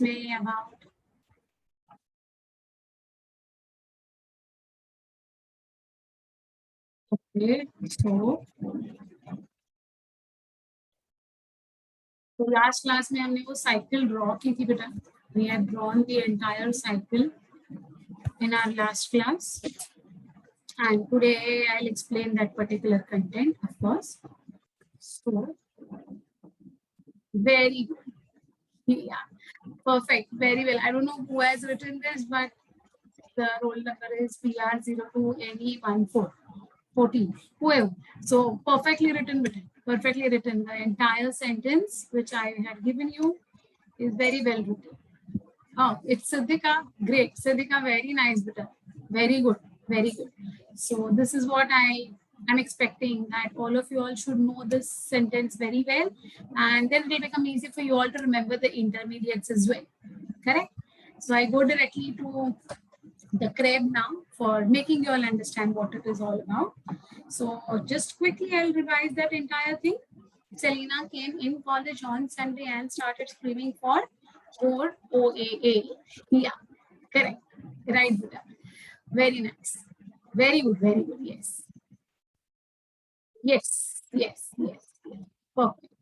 may about okay, so last class में हमने वो cycle draw की थी बेटा. We had drawn the entire cycle in our last class, and today I'll explain that particular content, of course. So very good. Yeah, perfect. Very well. I don't know who has written this, but the roll number is PR02NE14. 14. Whoever. So perfectly written, perfectly written. The entire sentence which I had given you is very well written. Oh, it's Siddhika. Great. Siddhika, very nice, beta. Very good. Very good. So this is what I am expecting, that all of you all should know this sentence very well, and then it will become easy for you all to remember the intermediates as well. Correct? So I go directly to the CREB now for making you all understand what it is all about. So just quickly, I'll revise that entire thing. Selena came in college on Sunday and started screaming for OAA. Yeah, correct. Right, Buddha. Very nice. Very good, very good. Yes. Yes, yes, yes. Perfect.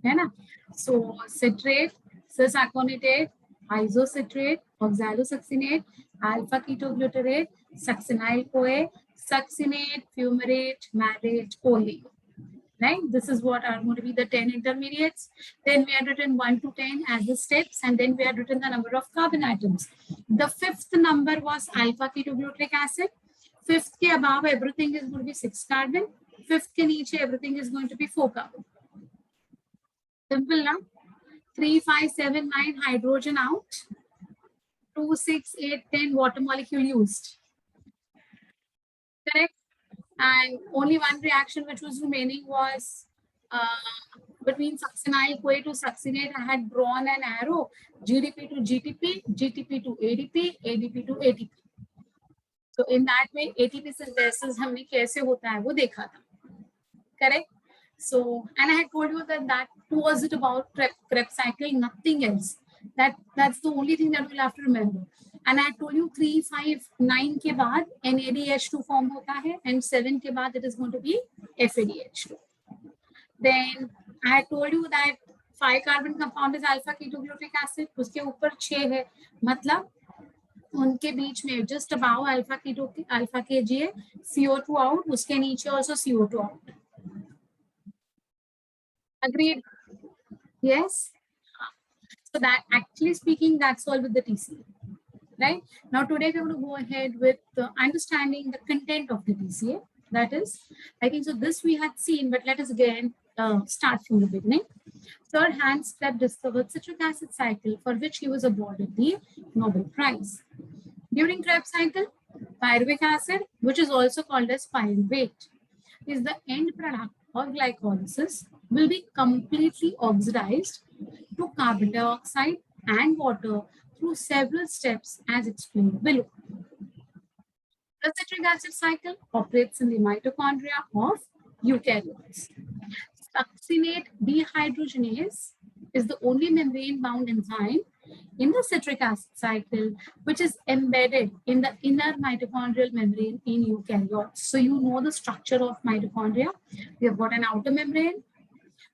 Yeah, so citrate, cis-aconitate, isocitrate, oxalosuccinate, alpha-ketoglutarate, succinyl-CoA, succinate, fumarate, malate, OA. Right? This is what are going to be the 10 intermediates. Then we had written 1 to 10 as the steps, and then we had written the number of carbon atoms. The fifth number was alpha-ketogluteric acid. Fifth ke above, everything is going to be 6 carbon. Fifth ke niche, everything is going to be 4 carbon. Simple now. 3, 5, 7, 9 hydrogen out. 2, 6, 8, 10 water molecule used. Correct? And only one reaction which was remaining was between succinyl-CoA to succinate. I had drawn an arrow, GDP to GTP, GTP to ADP, ADP to ATP. So in that way, ATP synthesis हमने कैसे होता है वो देखा था. Correct? So, and I had told you that was it about Krebs cycle, nothing else. That's the only thing that we'll have to remember. And I told you 3, 5, 9 के बाद NADH2 form होता है, and 7 के बाद it is going to be FADH2. Then I had told you that 5 carbon compound is alpha ketogluteric acid. उसके ऊपर 6 है, मतलब उनके बीच में just above alpha Kg है, CO2 out, उसके नीचे also CO2 out. Agreed? Yes. So that actually speaking, that's all with the TCA. Right? Now today we're going to go ahead with understanding the content of the TCA. That is, I think so this we had seen, but let us again start from the beginning. Sir Hans Krebs discovered citric acid cycle, for which he was awarded the Nobel Prize. During Krebs cycle, pyruvic acid, which is also called as pyruvate, is the end product of glycolysis, will be completely oxidized to carbon dioxide and water through several steps as explained below. The citric acid cycle operates in the mitochondria of eukaryotes. Succinate dehydrogenase is the only membrane-bound enzyme in the citric acid cycle, which is embedded in the inner mitochondrial membrane in eukaryotes. So you know the structure of mitochondria. We have got an outer membrane,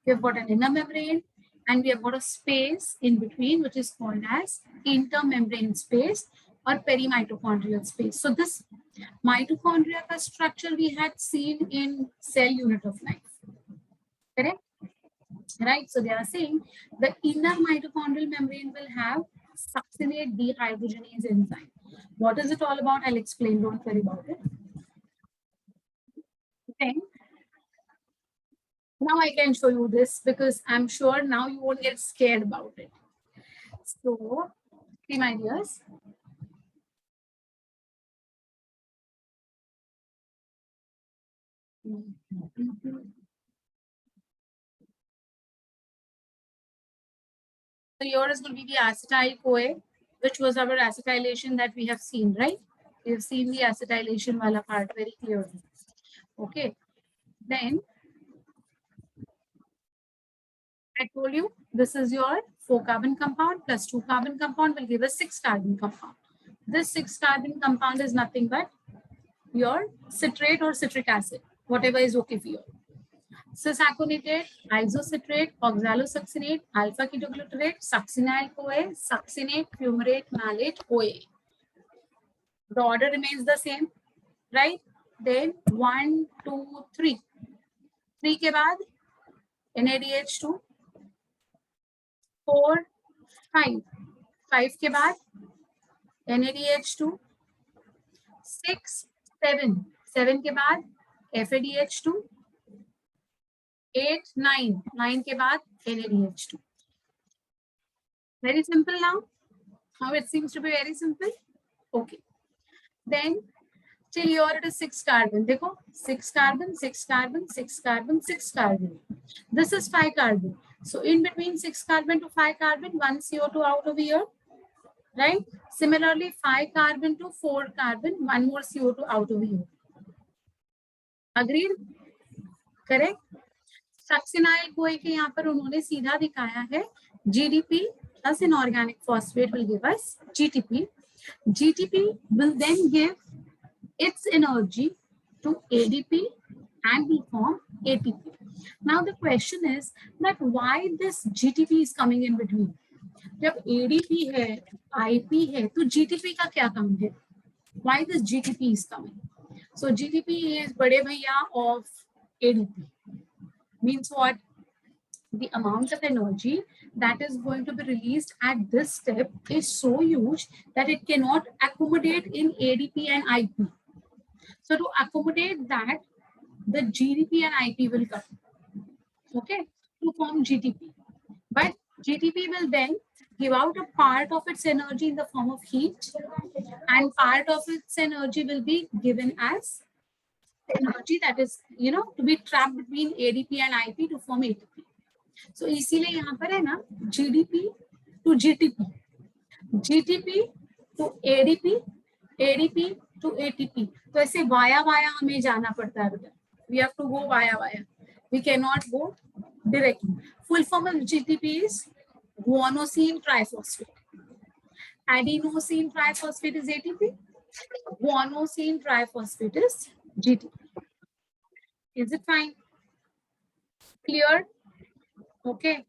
we have got an inner membrane, and we have got a space in between, which is called as intermembrane space or perimitochondrial space. So this mitochondria structure we had seen in cell unit of life. Correct? Right? So they are saying the inner mitochondrial membrane will have succinate dehydrogenase enzyme. What is it all about? I'll explain. Don't worry about it. Okay. Now I can show you this because I'm sure now you won't get scared about it. So, see my dears. So here is going to be the acetyl-CoA, which was our acetylation that we have seen, right? We have seen the acetylation wala part very clearly. Okay. Then I told you this is your 4 carbon compound plus 2 carbon compound will give us 6 carbon compound. This 6 carbon compound is nothing but your citrate or citric acid, whatever is okay for you. Cis-aconitate, isocitrate, oxalosuccinate, alpha-ketoglutarate, succinyl-CoA, succinate, fumarate, malate, OA. The order remains the same, right? Then 1, 2, 3. 3 के बाद NaDH2, 4, 5. 5 के बाद NaDH2, 6, 7. 7 के बाद FADH2, 8, 9. 9 के बाद NaDH2. Very simple now. How it seems to be very simple. Okay. Then till here it is 6 carbon. देखो 6 carbon, 6 carbon, 6 carbon, 6 carbon. This is 5 carbon. So in between 6 carbon to 5 carbon, 1 CO2 out of here, right? Similarly, 5 carbon to 4 carbon, 1 more CO2 out of here. Agreed? Correct? Succinyl-CoA के यहाँ पर उन्होंने सीधा दिखाया है GDP plus inorganic phosphate will give us GTP. GTP will then give its energy to ADP and will form ATP. Now the question is that why this GTP is coming in between? जब ADP है, IP है, तो GTP का क्या काम है? Why this GTP is coming? So GTP is बड़े भैया of ADP. Means what? The amount of energy that is going to be released at this step is so huge that it cannot accommodate in ADP and IP. So to accommodate that, the GDP and IP will come, okay, to form GTP. But GTP will then give out a part of its energy in the form of heat, and part of its energy will be given as energy that is, to be trapped between ADP and IP to form ATP. So इसीलिए यहाँ पर है ना GDP to GTP, GTP to ADP, ADP to ATP. तो ऐसे via via हमें जाना पड़ता है बेटा. We have to go via via. We cannot go directly. Full form of GTP is guanosine triphosphate. Adenosine triphosphate is ATP. Guanosine triphosphate is GTP. Is it fine? Clear? Okay.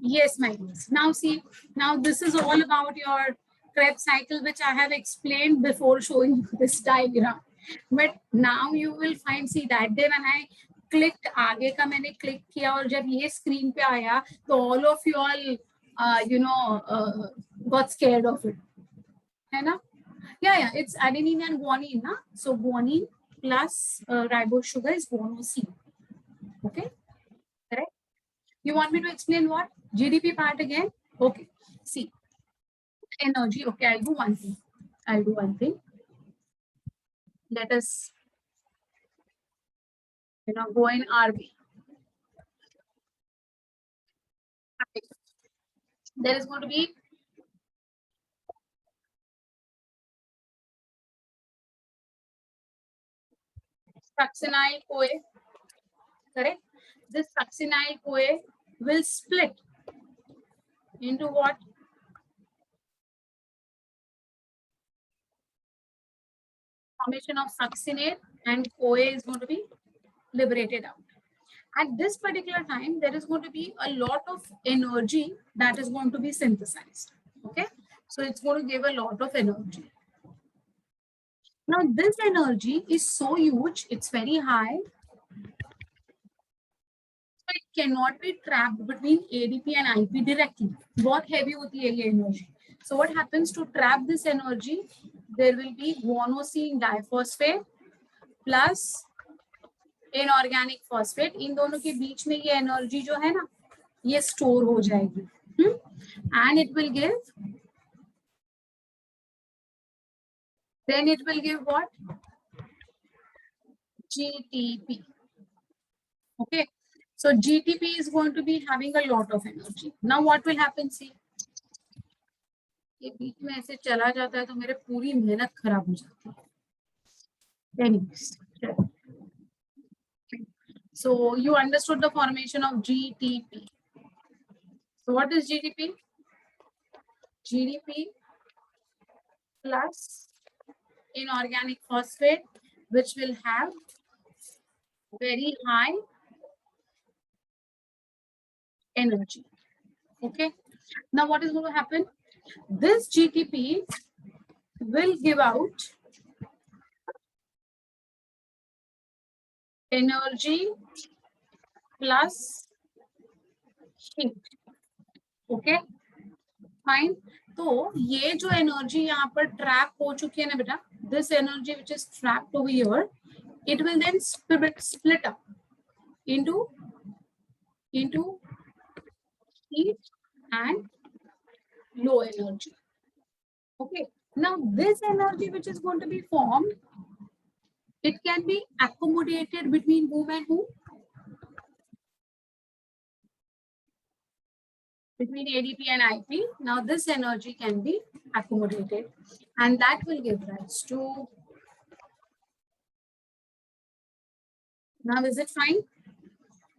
Yes, my dears. Now see, now this is all about your Krebs cycle, which I have explained before showing you this diagram. But now you will find, see that day when I clicked, आगे का मैंने click किया और जब ये screen पे आया, तो all of you all, got scared of it. है ना? Yeah, it's adenine and guanine, na? So guanine plus ribose sugar is guanosine. Okay, correct? You want me to explain what? GDP part again? Okay, see. Energy, okay, I'll do one thing. Let us, go in RB. There is going to be succinyl-CoA, correct? This succinyl-CoA will split into what? Formation of succinate, and CoA is going to be liberated out. At this particular time, there is going to be a lot of energy that is going to be synthesized. Okay, so it's going to give a lot of energy. Now, this energy is so huge, it's very high. So it cannot be trapped between ADP and IP directly. बहुत heavy होती है ये energy. So what happens to trap this energy? There will be guanosine diphosphate plus inorganic phosphate. इन दोनों के बीच में ये energy जो है ना, ये store हो जाएगी. And it will give. Then it will give what? GTP. Okay. So GTP is going to be having a lot of energy. Now what will happen? See, ये बीच में ऐसे चला जाता है तो मेरे पूरी मेहनत खराब हो जाती है. Anyways, so you understood the formation of GTP. So what is GDP? GDP plus inorganic phosphate, which will have very high energy. Okay. Now what is going to happen? This GDP will give out energy plus heat. Okay. Fine. तो ये जो energy यहाँ पर trap हो चुकी है ना बेटा, this energy which is trapped over here, it will then split up into heat and low energy. Okay. Now this energy which is going to be formed, it can be accommodated between whom and whom? Between ADP and IP. Now this energy can be accommodated, and that will give rise to. Now is it fine?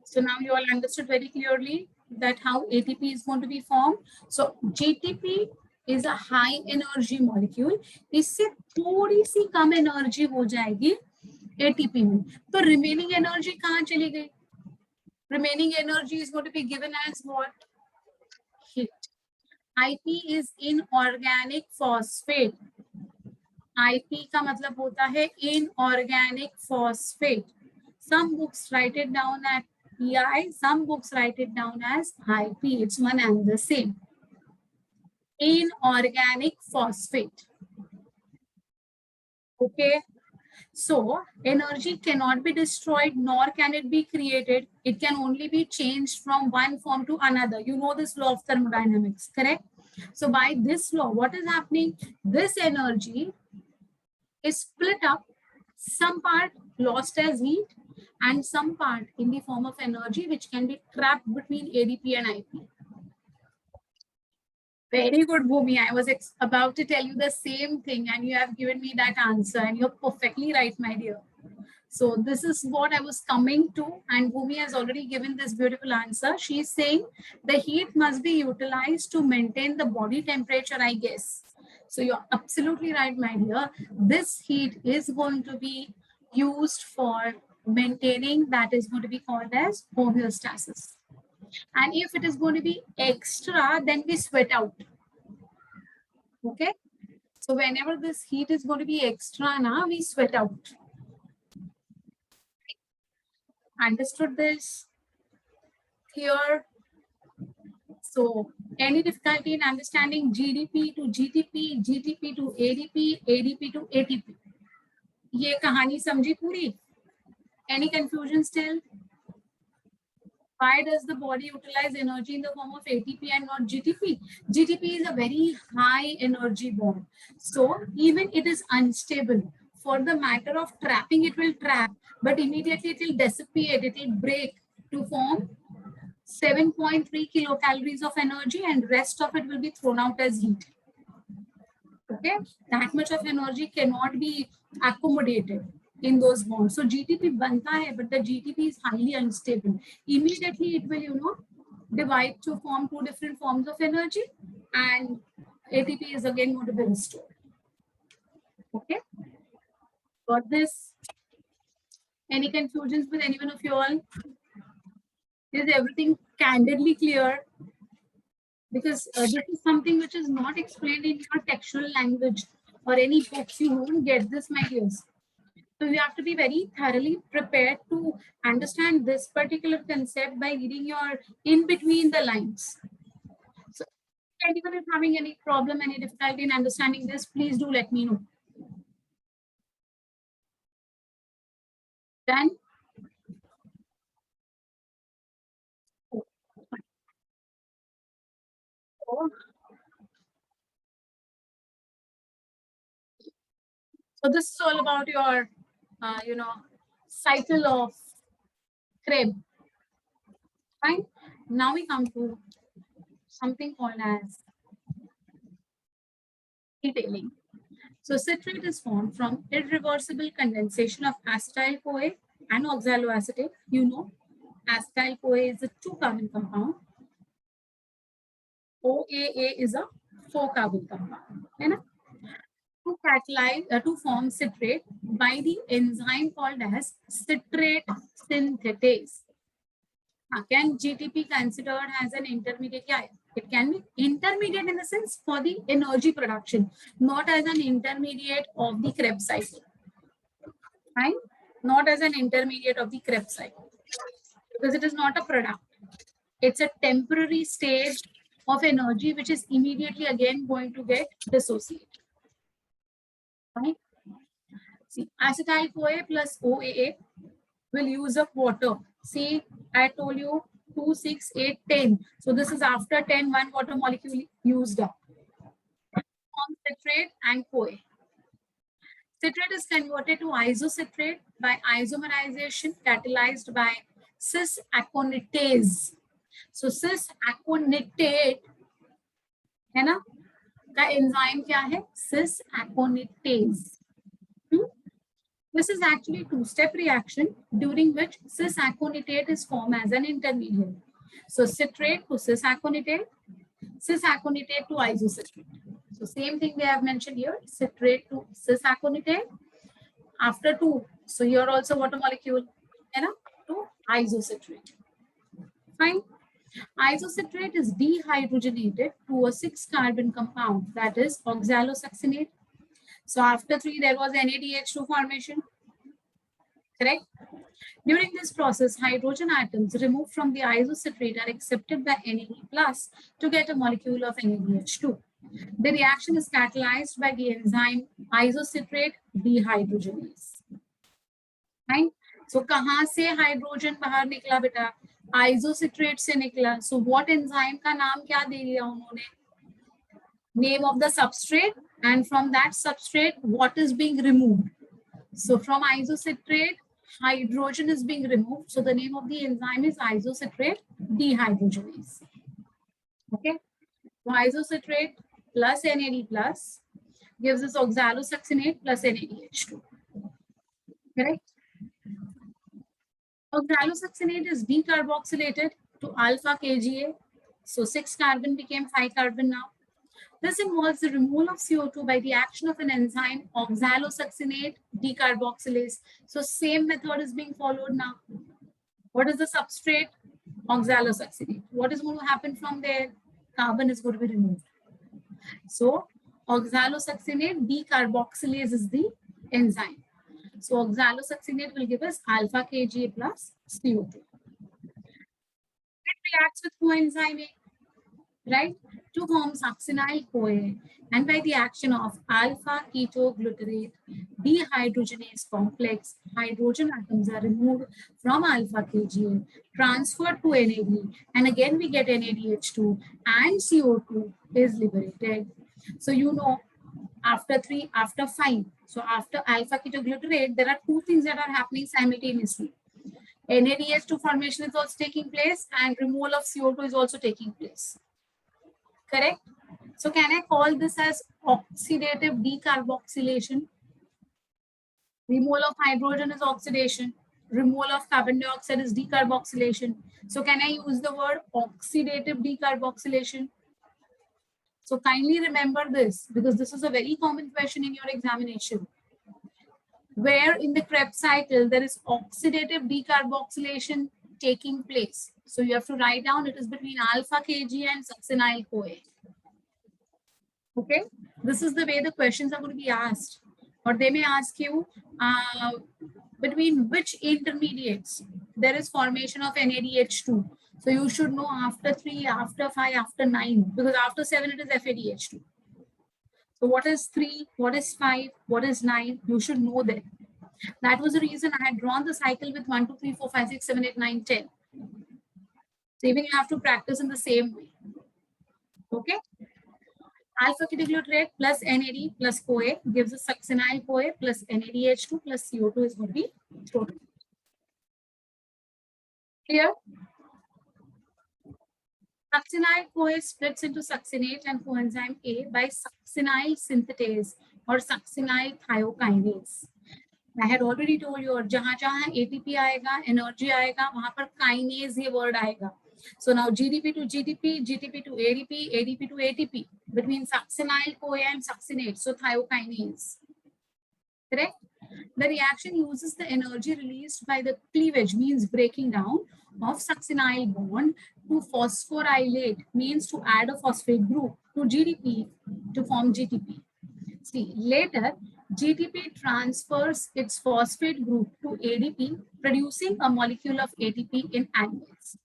So now you all understood very clearly that how ATP is going to be formed. So GTP is a high energy molecule. इससे थोड़ी सी कम energy हो जाएगी ATP में. तो remaining energy कहाँ चली गई? Remaining energy is going to be given as what? Heat. IP is inorganic phosphate. IP का मतलब होता है inorganic phosphate. Some books write it down as PI, some books write it down as IP. It's one and the same. Inorganic phosphate. Okay. So energy cannot be destroyed, nor can it be created. It can only be changed from one form to another. You know this law of thermodynamics, correct? So by this law, what is happening? This energy is split up, some part lost as heat and some part in the form of energy which can be trapped between ADP and IP. Very good, Bhumi. I was about to tell you the same thing and you have given me that answer and you're perfectly right, my dear. So this is what I was coming to, and Bhumi has already given this beautiful answer. She's saying the heat must be utilized to maintain the body temperature, I guess. So you're absolutely right, my dear. This heat is going to be used for maintaining, that is going to be called as homeostasis. And if it is going to be extra, then we sweat out. Okay. So whenever this heat is going to be extra, now we sweat out. Understood this here? So any difficulty in understanding GDP to GTP, GTP to ADP, ADP to ATP? ये कहानी समझी पूरी? Any confusion still? Why does the body utilize energy in the form of ATP and not GTP? GTP is a very high energy bond. So even it is unstable. For the matter of trapping, it will trap, but immediately it will dissipate, it will break to form 7.3 kilocalories of energy, and rest of it will be thrown out as heat. Okay, that much of energy cannot be accommodated in those bonds. So GTP banta hai, but the GTP is highly unstable. Immediately it will, divide to form two different forms of energy, and ATP is again going to be restored. Okay, got this? Any confusions with anyone of you all? Is everything candidly clear? Because this is something which is not explained in your textual language or any books. You won't get this, my dears. So you have to be very thoroughly prepared to understand this particular concept by reading your in between the lines. So if anyone is having any problem, any difficulty in understanding this, please do let me know. Then so this is all about your, cycle of Krebs. Fine. Now we come to something called as detailing. So citrate is formed from irreversible condensation of acetyl-CoA and oxaloacetate. You know, acetyl-CoA is a 2-carbon compound OAA is a 4-carbon compound, है ना? To catalyze to form citrate by the enzyme called as citrate synthetase. Can GTP considered as an intermediate? Yeah, it can be intermediate in the sense for the energy production, not as an intermediate of the Krebs cycle. Right? Not as an intermediate of the Krebs cycle, because it is not a product. It's a temporary state of energy which is immediately again going to get dissociated. Right? See, acetyl-CoA plus OAA will use up water. See, I told you 2, 6, 8, 10. So this is after 10, one water molecule used up. Form citrate and CoA. Citrate is converted to isocitrate by isomerization catalyzed by cis-aconitase. So cis-aconitate है ना, का enzyme क्या है? Cis-aconitase. This is actually a two-step reaction during which cis-aconitate is formed as an intermediate. So citrate to cis-aconitate to isocitrate. So same thing they have mentioned here, citrate to cis-aconitate. After 2, so here also water molecule, है ना, to isocitrate. Fine. Isocitrate is dehydrogenated to a 6-carbon compound, that is oxalosuccinate. So after 3, there was NADH2 formation. Correct? During this process, hydrogen atoms removed from the isocitrate are accepted by NAD plus to get a molecule of NADH2. The reaction is catalyzed by the enzyme isocitrate dehydrogenase. Right? So कहाँ से hydrogen बाहर निकला बेटा? Isocitrate से निकला. So what enzyme का नाम क्या दे दिया उन्होंने? Name of the substrate, and from that substrate what is being removed. So from isocitrate, hydrogen is being removed. So the name of the enzyme is isocitrate dehydrogenase. Okay. So isocitrate plus NAD plus gives us oxalosuccinate plus NADH2. Correct? Oxalosuccinate is decarboxylated to alpha KGa. So 6 carbon became 5 carbon now. This involves the removal of CO2 by the action of an enzyme, oxalosuccinate decarboxylase. So same method is being followed now. What is the substrate? Oxalosuccinate. What is going to happen from there? Carbon is going to be removed. So oxalosuccinate decarboxylase is the enzyme. So oxalosuccinate will give us alpha KGa plus CO2. It reacts with coenzyme A, right, to form succinyl-CoA, and by the action of alpha-ketoglutarate dehydrogenase complex, hydrogen atoms are removed from alpha-KGa, transferred to NAD, and again we get NADH2 and CO2 is liberated. So you know, after 3, after 5, so after alpha-ketoglutarate, there are 2 things that are happening simultaneously. NADH2 formation is also taking place and removal of CO2 is also taking place. Correct? So can I call this as oxidative decarboxylation? Removal of hydrogen is oxidation. Removal of carbon dioxide is decarboxylation. So can I use the word oxidative decarboxylation? So kindly remember this, because this is a very common question in your examination. Where in the Krebs cycle there is oxidative decarboxylation taking place. So you have to write down it is between alpha KG and succinyl-CoA. Okay, this is the way the questions are going to be asked, or they may ask you between which intermediates there is formation of NADH2. So you should know after 3, after 5, after 9, because after 7 it is FADH2. So what is 3, what is 5, what is 9? You should know that. That was the reason I had drawn the cycle with 1, 2, 3, 4, 5, 6, 7, 8, 9, 10. So even you have to practice in the same way. Okay. Alpha ketoglutarate plus NAD plus CoA gives us succinyl-CoA plus NADH2 plus CO2 is going to be thrown. Clear? Succinyl-CoA splits into succinate and coenzyme A by succinyl synthetase or succinyl thiokinase. I had already told you, जहाँ जहाँ ATP आएगा, energy आएगा, वहाँ पर kinase ये word आएगा. So now GDP to GDP, GDP to ADP, ADP to ATP between succinyl-CoA and succinate, so thiokinase. Correct? The reaction uses the energy released by the cleavage, means breaking down, of succinyl bond to phosphorylate, means to add a phosphate group, to GDP to form GTP. See, later, GTP transfers its phosphate group to ADP, producing a molecule of ATP in animals.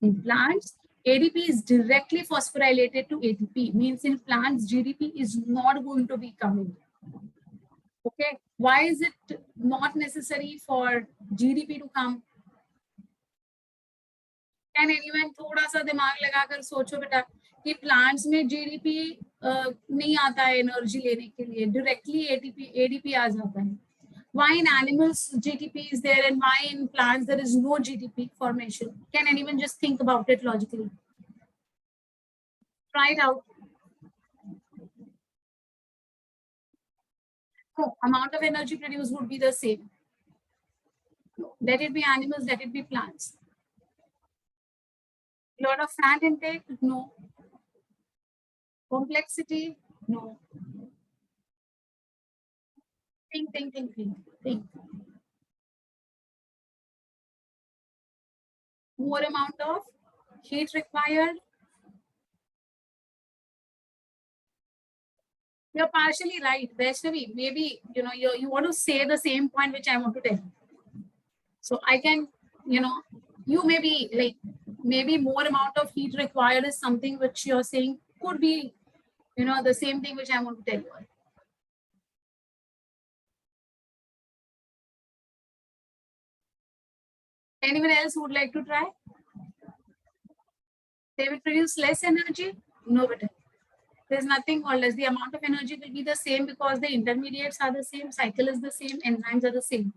In plants, ADP is directly phosphorylated to ATP, means in plants, GDP is not going to be coming. Okay, why is it not necessary for GDP to come? Can anyone थोड़ा सा दिमाग लगाकर सोचो बेटा कि plants में GDP नहीं आता है एनर्जी लेने के लिए, डायरेक्टली एडीपी आ जाता है. Why in animals GDP is there and why in plants there is no GDP formation? Can anyone just think about it logically? Try it out. No, amount of energy produced would be the same. Let it be animals, let it be plants. Lot of fat intake? No. Complexity? No. Think. More amount of heat required? You're partially right, Vaishnavi. Maybe you want to say the same point which I want to tell. So I can, you may be like, maybe more amount of heat required is something which you're saying could be, the same thing which I want to tell you. Anyone else who would like to try? They will produce less energy? No, but there's nothing called as the amount of energy will be the same because the intermediates are the same, cycle is the same, enzymes are the same.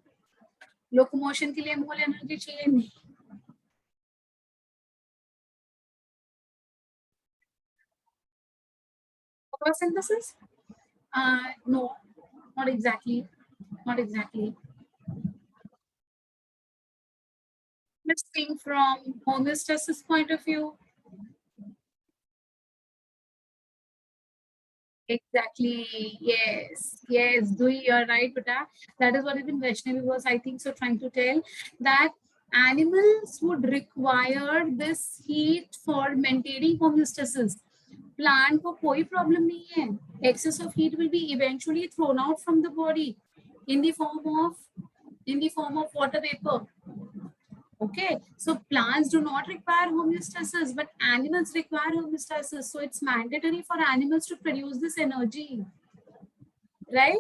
Locomotion के लिए mole energy चाहिए नहीं. Photosynthesis? No, not exactly. Let's think from homeostasis point of view. Exactly. Yes. Dui, you're right, Beta. That is what even Vaishnavi was, I think, so trying to tell, that animals would require this heat for maintaining homeostasis. Plant को कोई problem नहीं है. Excess of heat will be eventually thrown out from the body in the form of water vapor. Okay, so plants do not require homeostasis, but animals require homeostasis. So it's mandatory for animals to produce this energy, right?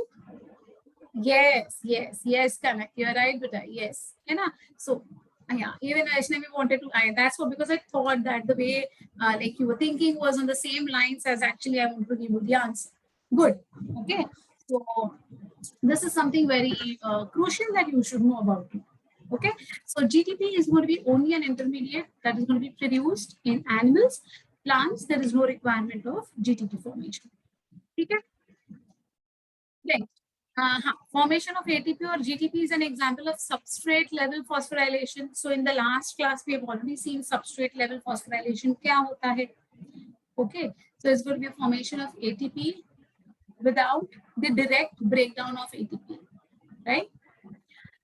Yes, Kanak, you're right, Beta. Yes, so yeah, even Vaishnavi wanted to. That's what, because I thought that the way like you were thinking was on the same lines as actually I want to give you the answer. Good. Okay, so this is something very crucial that you should know about. Okay, so GTP is going to be only an intermediate that is going to be produced in animals. Plants, there is no requirement of GTP formation. Okay. Next, formation of ATP or GTP is an example of substrate level phosphorylation. So in the last class, we have already seen substrate level phosphorylation. क्या होता है? Okay, so it's going to be a formation of ATP without the direct breakdown of ATP, right?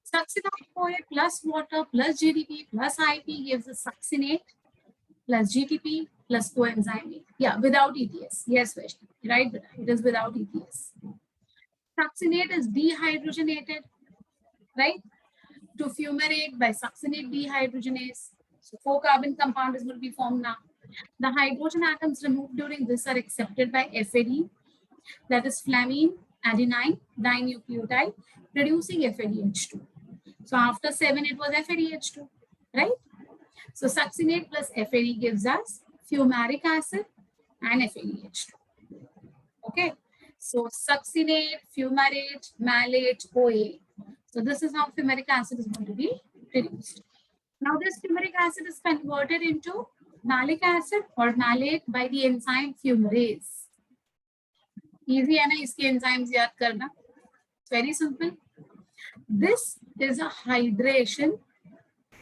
Succinate-CoA plus water plus GDP plus IP gives a succinate plus GTP plus coenzyme. Yeah, without ETS. Yes, Vaishnavi, right? It is without ETS. Succinate is dehydrogenated, right? To fumarate by succinate dehydrogenase. So 4-carbon compound is going to be formed now. The hydrogen atoms removed during this are accepted by FAD, that is flamine adenine dinucleotide, producing FADH2. So after 7, it was FADH2, right? So succinate plus FAD gives us fumaric acid and FADH2. Okay. So succinate, fumarate, malate, OA. So this is how fumaric acid is going to be produced. Now this fumaric acid is converted into malic acid or malate by the enzyme fumarase. Easy है ना इसके enzymes याद करना. It's very simple. This is a hydration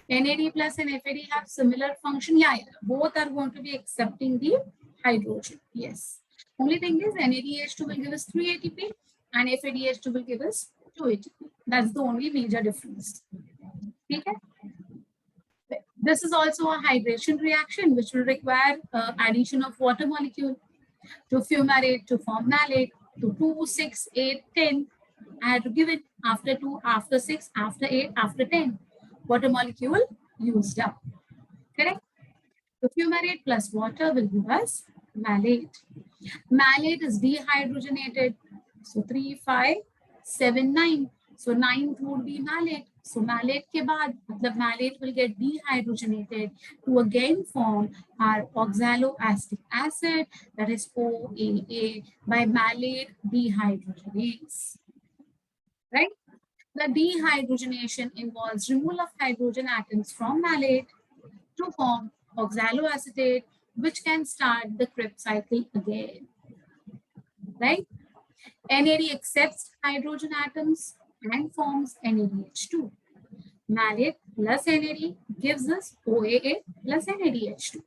NAD plus and FAD have similar function. Yeah, both are going to be accepting the hydrogen. Yes. Only thing is NADH2 will give us 3 ATP and FADH2 will give us 2 ATP. That's the only major difference. Okay. This is also a hydration reaction which will require addition of water molecule to fumarate to form malate to 2, 6, 8, 10. I had to give it after 2, after 6, after 8, after 10. Water molecule used up. Correct? So fumarate plus water will give us malate. Malate is dehydrogenated. So 3, 5, 7, 9. So 9 would be malate. So malate ke baad, the malate will get dehydrogenated to again form our oxaloacetic acid, that is OAA, by malate dehydrogenase. Right? The dehydrogenation involves removal of hydrogen atoms from malate to form oxaloacetate, which can start the Krebs cycle again. Right? NAD accepts hydrogen atoms and forms NADH2. Malate plus NAD gives us OAA plus NADH2.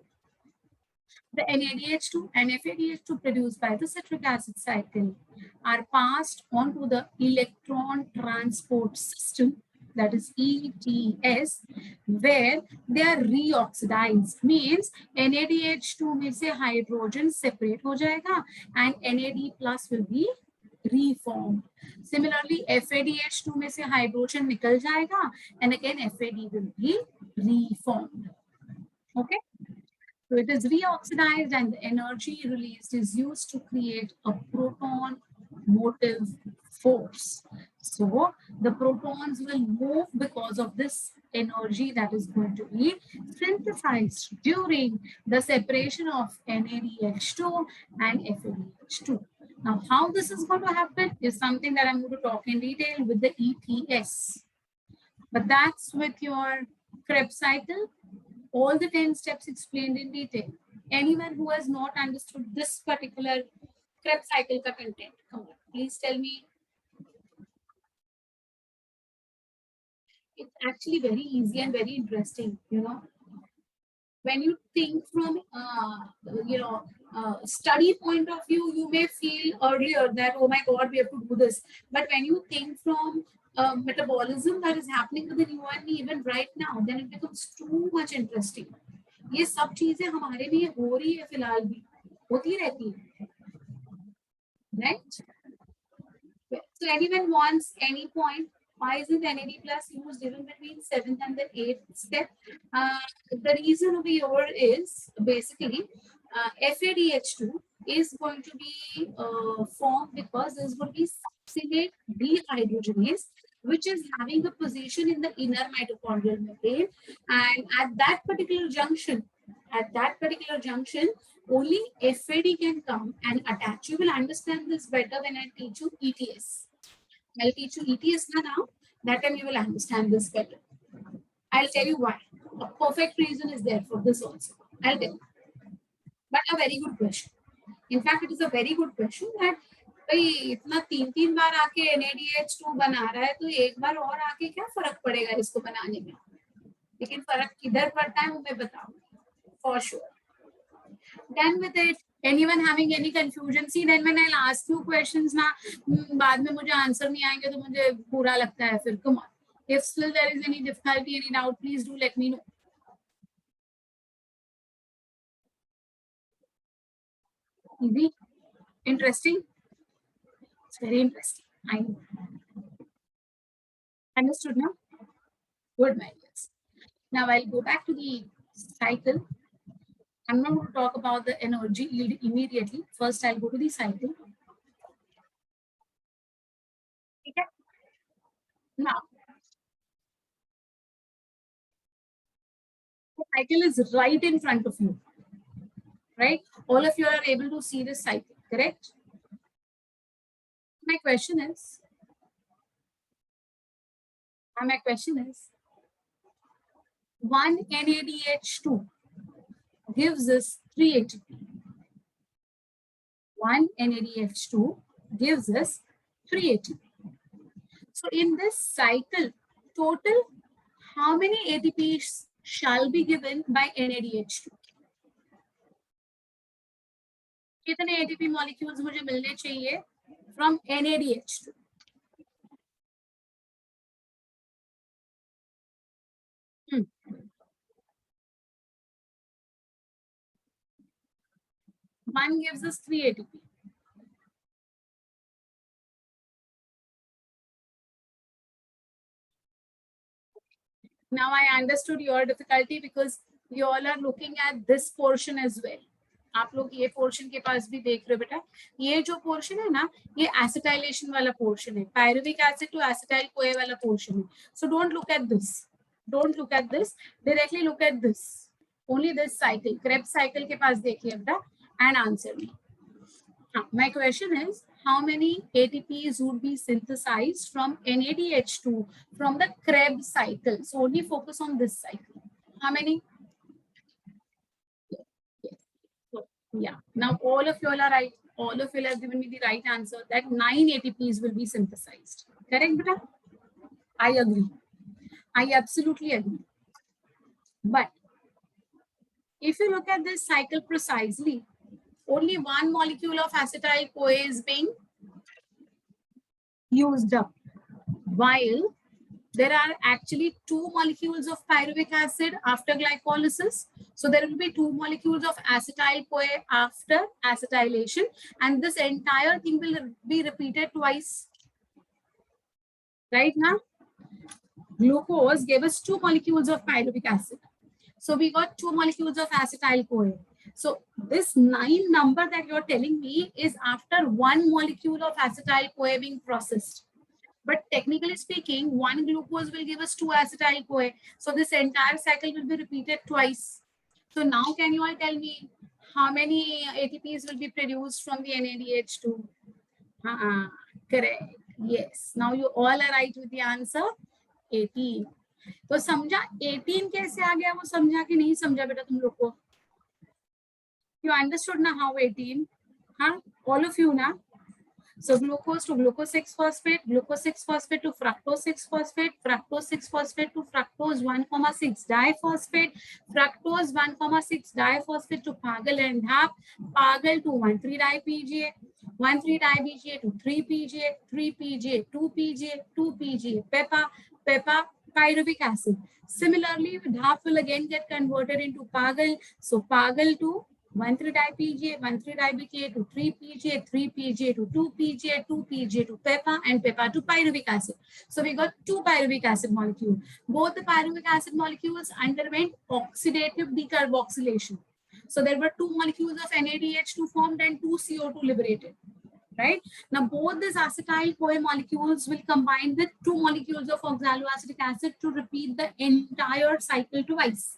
The NADH2 and FADH2 produced by the citric acid cycle are passed on to the electron transport system, that is ETS, where they are reoxidized. Means NADH2 में से hydrogen separate हो जाएगा and NAD plus will be reformed. Similarly, FADH2 में से hydrogen निकल जाएगा and again FAD will be reformed. Okay. So it is reoxidized and the energy released is used to create a proton motive force. So the protons will move because of this energy that is going to be synthesized during the separation of NADH2 and FADH2. Now, how this is going to happen is something that I'm going to talk in detail with the ETS. But that's with your Krebs cycle. All the 10 steps explained in detail. Anyone who has not understood this particular Krebs cycle ka content, come on, please tell me. It's actually very easy and very interesting, you know. When you think from, study point of view, you may feel earlier that, oh my God, we have to do this. But when you think from metabolism that is happening within you and me even right now, then it becomes too much interesting. ये सब चीजें हमारे लिए हो रही है फिलहाल भी होती रहती है, right? So anyone wants any point? Why isn't NAD plus used even between 7th and the 8th step? The reason over here is basically FADH2 is going to be formed because there's going to be succinate dehydrogenase, which is having a position in the inner mitochondrial membrane, and at that particular junction, only FAD can come and attach. You will understand this better when I teach you ETS. I'll teach you ETS now. That time you will understand this better. I'll tell you why. A perfect reason is there for this also. I'll tell you. But a very good question. In fact, it is a very good question that भाई इतना 3 बार आके NADH2 बना रहा है तो एक बार और आके क्या फर्क पड़ेगा इसको बनाने में, लेकिन फर्क किधर पड़ता है वो मैं बताऊंगी for sure. Done with it. Anyone having any confusion? See, then when I'll ask you questions ना बाद में मुझे आंसर नहीं आएंगे तो मुझे बुरा लगता है फिर. Come on. If still there is any difficulty, any doubt, please do let me know. Easy? Interesting? It's very interesting. I know. Understood now? Good, my dears. Now I'll go back to the cycle. I'm not going to talk about the energy yield immediately. First, I'll go to the cycle. Okay. Now, the cycle is right in front of you, right? All of you are able to see this cycle, correct? My question is, one NADH2 gives us 3 ATP. One NADH2 gives us 3 ATP. So in this cycle, total how many ATPs shall be given by NADH2? कितने ATP molecules मुझे मिलने चाहिए from NADH2? One gives us 3 ATP. Now I understood your difficulty because you all are looking at this portion as well. आप लोग ये portion के पास भी देख रहे हो बेटा, ये जो पोर्शन है ना, ये एसिटाइलेशन वाला पोर्शन है, pyruvic acid to acetyl CoA वाला पोर्शन है. So don't look at this, don't look at this, directly look at this, only this cycle, Krebs cycle के पास देखिए बेटा and answer me. My question is, how many ATPs would be synthesized from NADH2 from the Krebs cycle? So only focus on this cycle. How many? Yes. So, yeah. Now all of you all are right. All of you have given me the right answer that 9 ATPs will be synthesized. Correct, beta? I agree. I absolutely agree. But if you look at this cycle precisely, only one molecule of acetyl CoA is being used up, while there are actually 2 molecules of pyruvic acid after glycolysis. So there will be 2 molecules of acetyl CoA after acetylation, and this entire thing will be repeated twice. Right now, glucose gave us 2 molecules of pyruvic acid. So we got 2 molecules of acetyl CoA. So this 9 number that you're telling me is after 1 molecule of acetyl CoA being processed. But technically speaking, 1 glucose will give us 2 acetyl CoA. So this entire cycle will be repeated twice. So now can you all tell me how many ATPs will be produced from the NADH2? Correct. Yes. Now you all are right with the answer 18. तो समझा 18 कैसे आ गया, वो समझा कि नहीं समझा बेटा तुम लोग को? You understood na how 18? Huh? All of you na? So glucose to glucose 6-phosphate, glucose 6-phosphate to fructose 6-phosphate, fructose 6-phosphate to fructose 1,6 diphosphate, fructose 1,6 diphosphate to Pagal and HAP, Pagal to 1,3-dipga, 1,3-dipga to 3-pga, 3-pga, 2-pga, 2-pga, PEPA, PEPA, pyruvic acid. Similarly, HAP will again get converted into Pagal. So Pagal to 1,3-dipga, 1,3-dipga to 3-pga, 3-pga to 2-pga, 2-pga to PEPA, and PEPA to pyruvic acid. So we got 2 pyruvic acid molecules. Both the pyruvic acid molecules underwent oxidative decarboxylation. So there were 2 molecules of NADH2 formed and 2 CO2 liberated. Right now, both these acetyl CoA molecules will combine with 2 molecules of oxaloacetic acid to repeat the entire cycle twice.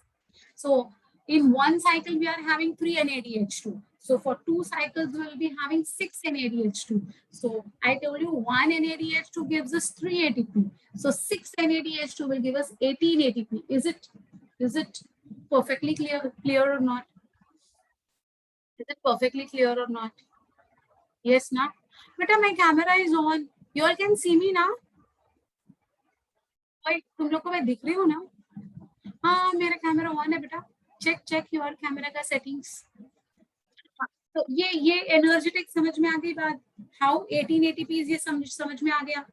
So in one cycle, we are having 3 NADH2. So for 2 cycles, we will be having 6 NADH2. So I told you 1 NADH2 gives us 3 ATP. So 6 NADH2 will give us 18 ATP. Is it perfectly clear or not? Is it perfectly clear or not? Yes, na? But my camera is on. You all can see me now. Wait, तुम लोग को मैं दिख रही हूँ ना? हाँ, मेरा कैमरा ऑन है बेटा. चेक योर कैमरा का सेटिंग्स. तो ये एनर्जेटिक समझ में आ गई बात. हाउ 18 ATPs ये समझ में आ गया.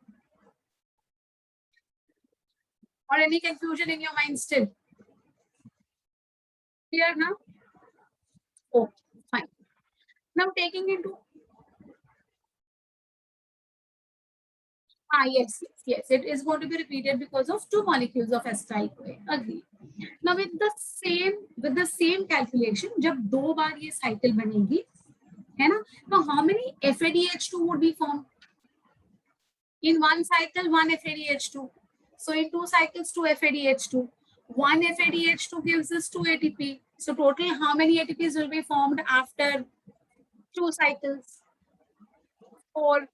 और any confusion in your mind still? Clear now? Oh, fine. Now taking into yes, it is going to be repeated because of 2 molecules of acetyl CoA. Agree. Now with the same calculation, जब 2 बार ये cycle बनेगी, है ना? Now how many FADH2 would be formed? In one cycle, 1 FADH2. So in 2 cycles, 2 FADH2. 1 FADH2 gives us 2 ATP. So total, how many ATPs will be formed after 2 cycles? 4.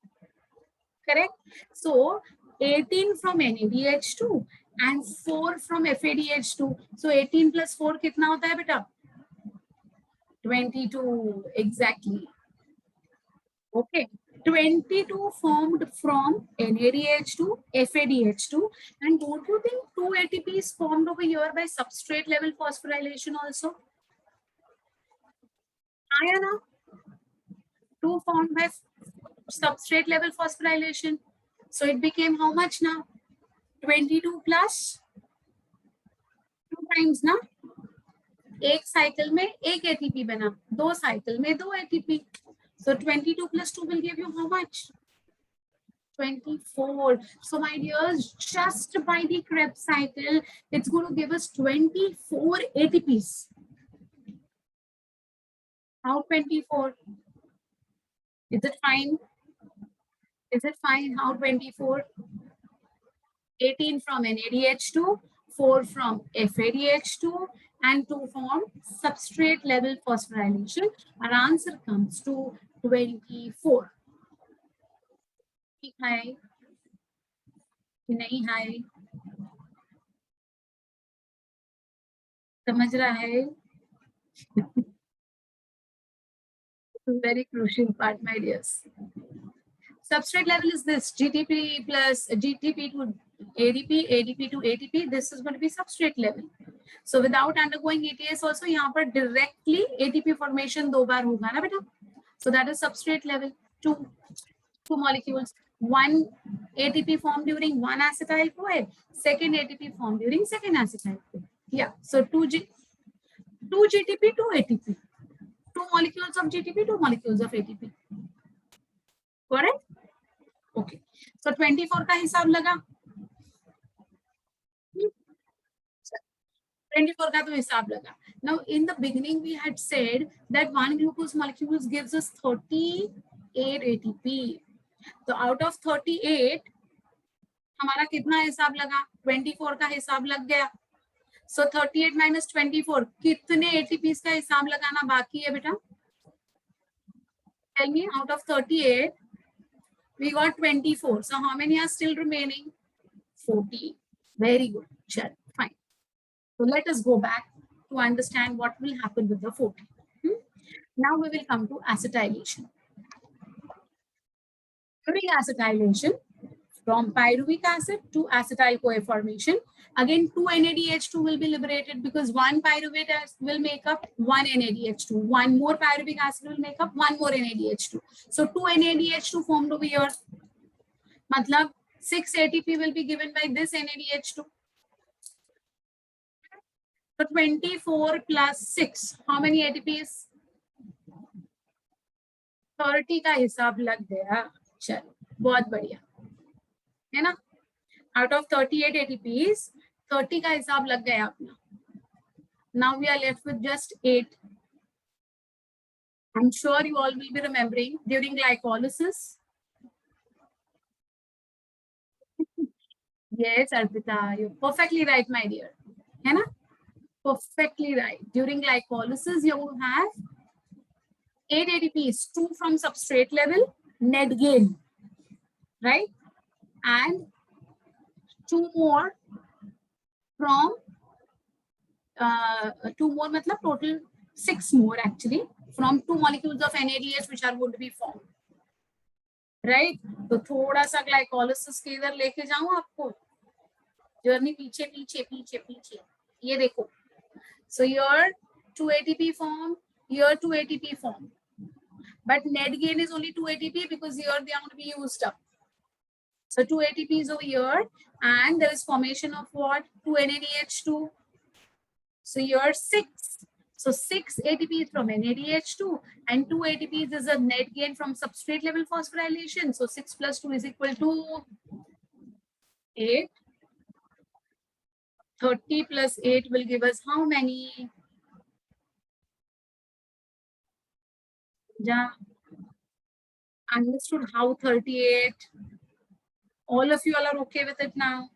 Correct? So 18 from NADH2 and 4 from FADH2. So 18 plus 4 कितना होता है बेटा? 22. Exactly. Okay. 22 formed from NADH2, FADH2, and don't you think 2 ATP is formed over here by substrate level phosphorylation also? Ayana, 2 formed by substrate level phosphorylation. So it became how much now? 22 plus 2 times ना? एक cycle में एक ATP बना, 2 cycle में 2 ATP. So 22 plus 2 will give you how much? 24. So my dears, just by the Krebs cycle, it's going to give us 24 ATPs. How 24? Is it fine? Is it fine? How 24? 18 from NADH2, 4 from FADH2, and 2 from substrate level phosphorylation. Our answer comes to 24. Hi. नहीं हाय समझ रहा है very crucial part, my dears. Substrate level is this GTP plus GTP to ADP, ADP to ATP. This is going to be substrate level. So without undergoing ATS also, यहाँ पर directly ATP formation 2 बार होगा ना बेटा. So that is substrate level. Two molecules. One ATP formed during one acetyl CoA, second ATP formed during second acetyl CoA. Yeah. So 2 GTP, 2 ATP. 2 molecules of GTP, 2 molecules of ATP. Correct? Okay. So 24 का हिसाब लगा. 24 का तो हिसाब लगा. Now in the beginning we had said that one glucose molecule gives us 38 ATP. So out of 38 हमारा कितना हिसाब लगा? 24 का हिसाब लग गया. So 38 minus 24 कितने ATPs का हिसाब लगाना बाकी है बेटा? Tell me, out of 38 we got 24. So how many are still remaining? 40. Very good. Sure. Fine. So let us go back to understand what will happen with the 40. Now we will come to acetylation. During acetylation, from pyruvic acid to acetyl CoA formation, again 2 NADH2 will be liberated because one pyruvate will make up 1 NADH2. One more pyruvic acid will make up 1 more NADH2. So 2 NADH2 formed over here. Matlab 6 ATP will be given by this NADH2. So 24 plus 6, how many ATPs? 30 का हिसाब लग गया. चलो बहुत बढ़िया है ना. Out of 38 ATPs, 30 का हिसाब लग गया अपना. Now we are left with just 8. I'm sure you all will be remembering during glycolysis. Yes, Arpita, you're perfectly right, my dear. है ना? Perfectly right. During glycolysis, you have 8 ATPs, 2 from substrate level, net gain, right? And 2 more from 2 more, matlab total 6 more actually from 2 molecules of NADH which are going to be formed, right? तो थोड़ा सा glycolysis के इधर लेके जाऊं आपको, journey पीछे पीछे पीछे पीछे. ये देखो. So here 2 ATP formed, here 2 ATP formed. But net gain is only 2 ATP because here they are going to be used up. So 2 ATPs over here, and there is formation of what? 2 NADH2. So here 6. So 6 ATPs from NADH2 and 2 ATPs is a net gain from substrate level phosphorylation. So 6 plus 2 is equal to 8. 30 plus 8 will give us how many? Yeah. Understood how 38? All of you all are okay with it now?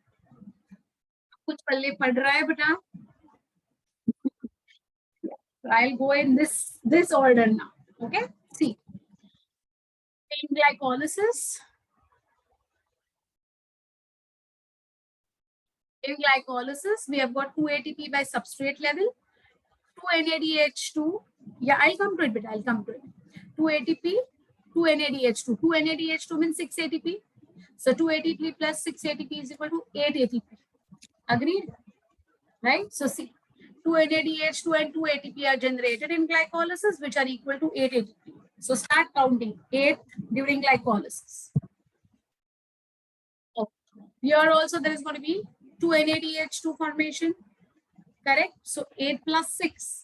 कुछ पल्ले पढ़ रहा है बेटा? So I'll go in this order now. Okay. See. In glycolysis. In glycolysis, we have got 2 ATP by substrate level, 2 NADH2. Yeah, I'll come to it, but I'll come to it. 2 ATP 2 NADH2. 2 NADH2 means 6 ATP. So 2 ATP plus 6 ATP is equal to 8 ATP. Agreed? Right? So see, 2 NADH2 and 2 ATP are generated in glycolysis, which are equal to 8 ATP. So start counting 8 during glycolysis. Okay. Here also there is going to be 2 NADH2 formation. Correct? So 8 plus 6.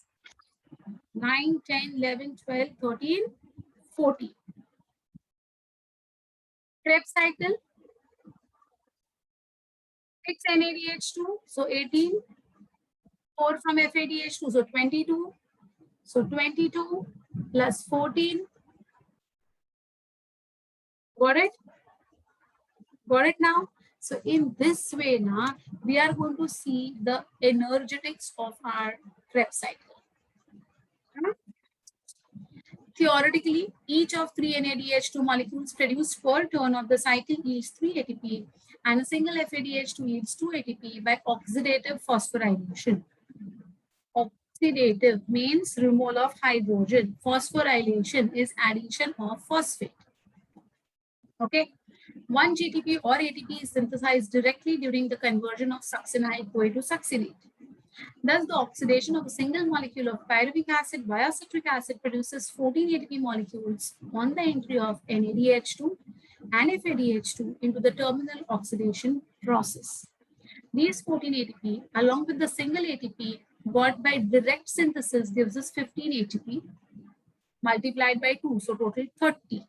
9, 10, 11, 12, 13, 14. Krebs cycle. 6 NADH2, so 18. 4 from FADH2, so 22. So 22 plus 14. Got it? Got it now? So in this way now, we are going to see the energetics of our Krebs cycle. Theoretically, each of 3 NADH2 molecules produced per turn of the cycle yields 3 ATP, and a single FADH2 yields 2 ATP by oxidative phosphorylation. Oxidative means removal of hydrogen. Phosphorylation is addition of phosphate. Okay. 1 GTP or ATP is synthesized directly during the conversion of succinyl-CoA to succinate. Thus, the oxidation of a single molecule of pyruvic acid via citric acid produces 14 ATP molecules on the entry of NADH2 and FADH2 into the terminal oxidation process. These 14 ATP, along with the single ATP got by direct synthesis, gives us 15 ATP multiplied by 2, so total 30.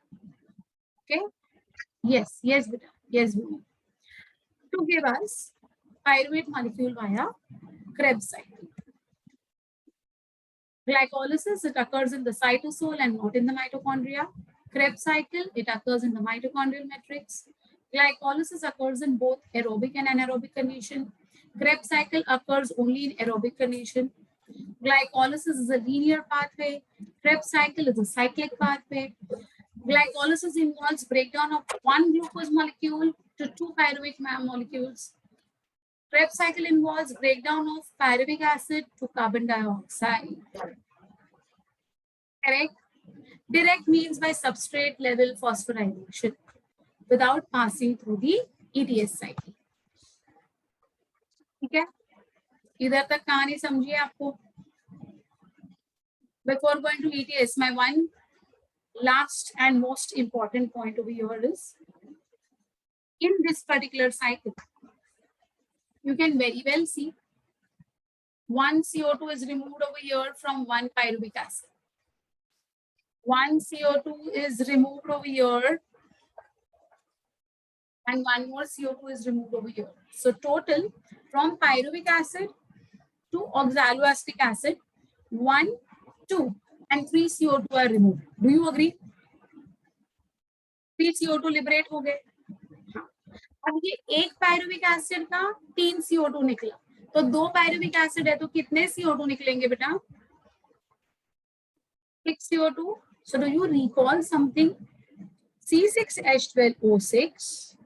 Okay? Yes, yes, beta. Yes, beta. To give us pyruvate molecule via Krebs cycle. Glycolysis, it occurs in the cytosol and not in the mitochondria. Krebs cycle, it occurs in the mitochondrial matrix. Glycolysis occurs in both aerobic and anaerobic condition. Krebs cycle occurs only in aerobic condition. Glycolysis is a linear pathway. Krebs cycle is a cyclic pathway. Glycolysis involves breakdown of one glucose molecule to 2 pyruvic molecules. Krebs cycle involves breakdown of pyruvic acid to carbon dioxide. Correct? Direct means by substrate level phosphorylation without passing through the ETS cycle. ठीक है? इधर तक कहानी समझिए आपको. Before going to ETS, my one last and most important point over here is, in this particular cycle, you can very well see one CO2 is removed over here from one pyruvic acid. One CO2 is removed over here and one more CO2 is removed over here. So total from pyruvic acid to oxaloacetic acid, 1, 2 and 3 CO2 are removed. Do you agree? 3 CO2 liberate हो गए. अब ये एक pyruvic acid का 3 CO2 निकला, तो 2 pyruvic acid है तो कितने CO2 निकलेंगे बेटा? 6 CO2. So do you recall something? C6H12O6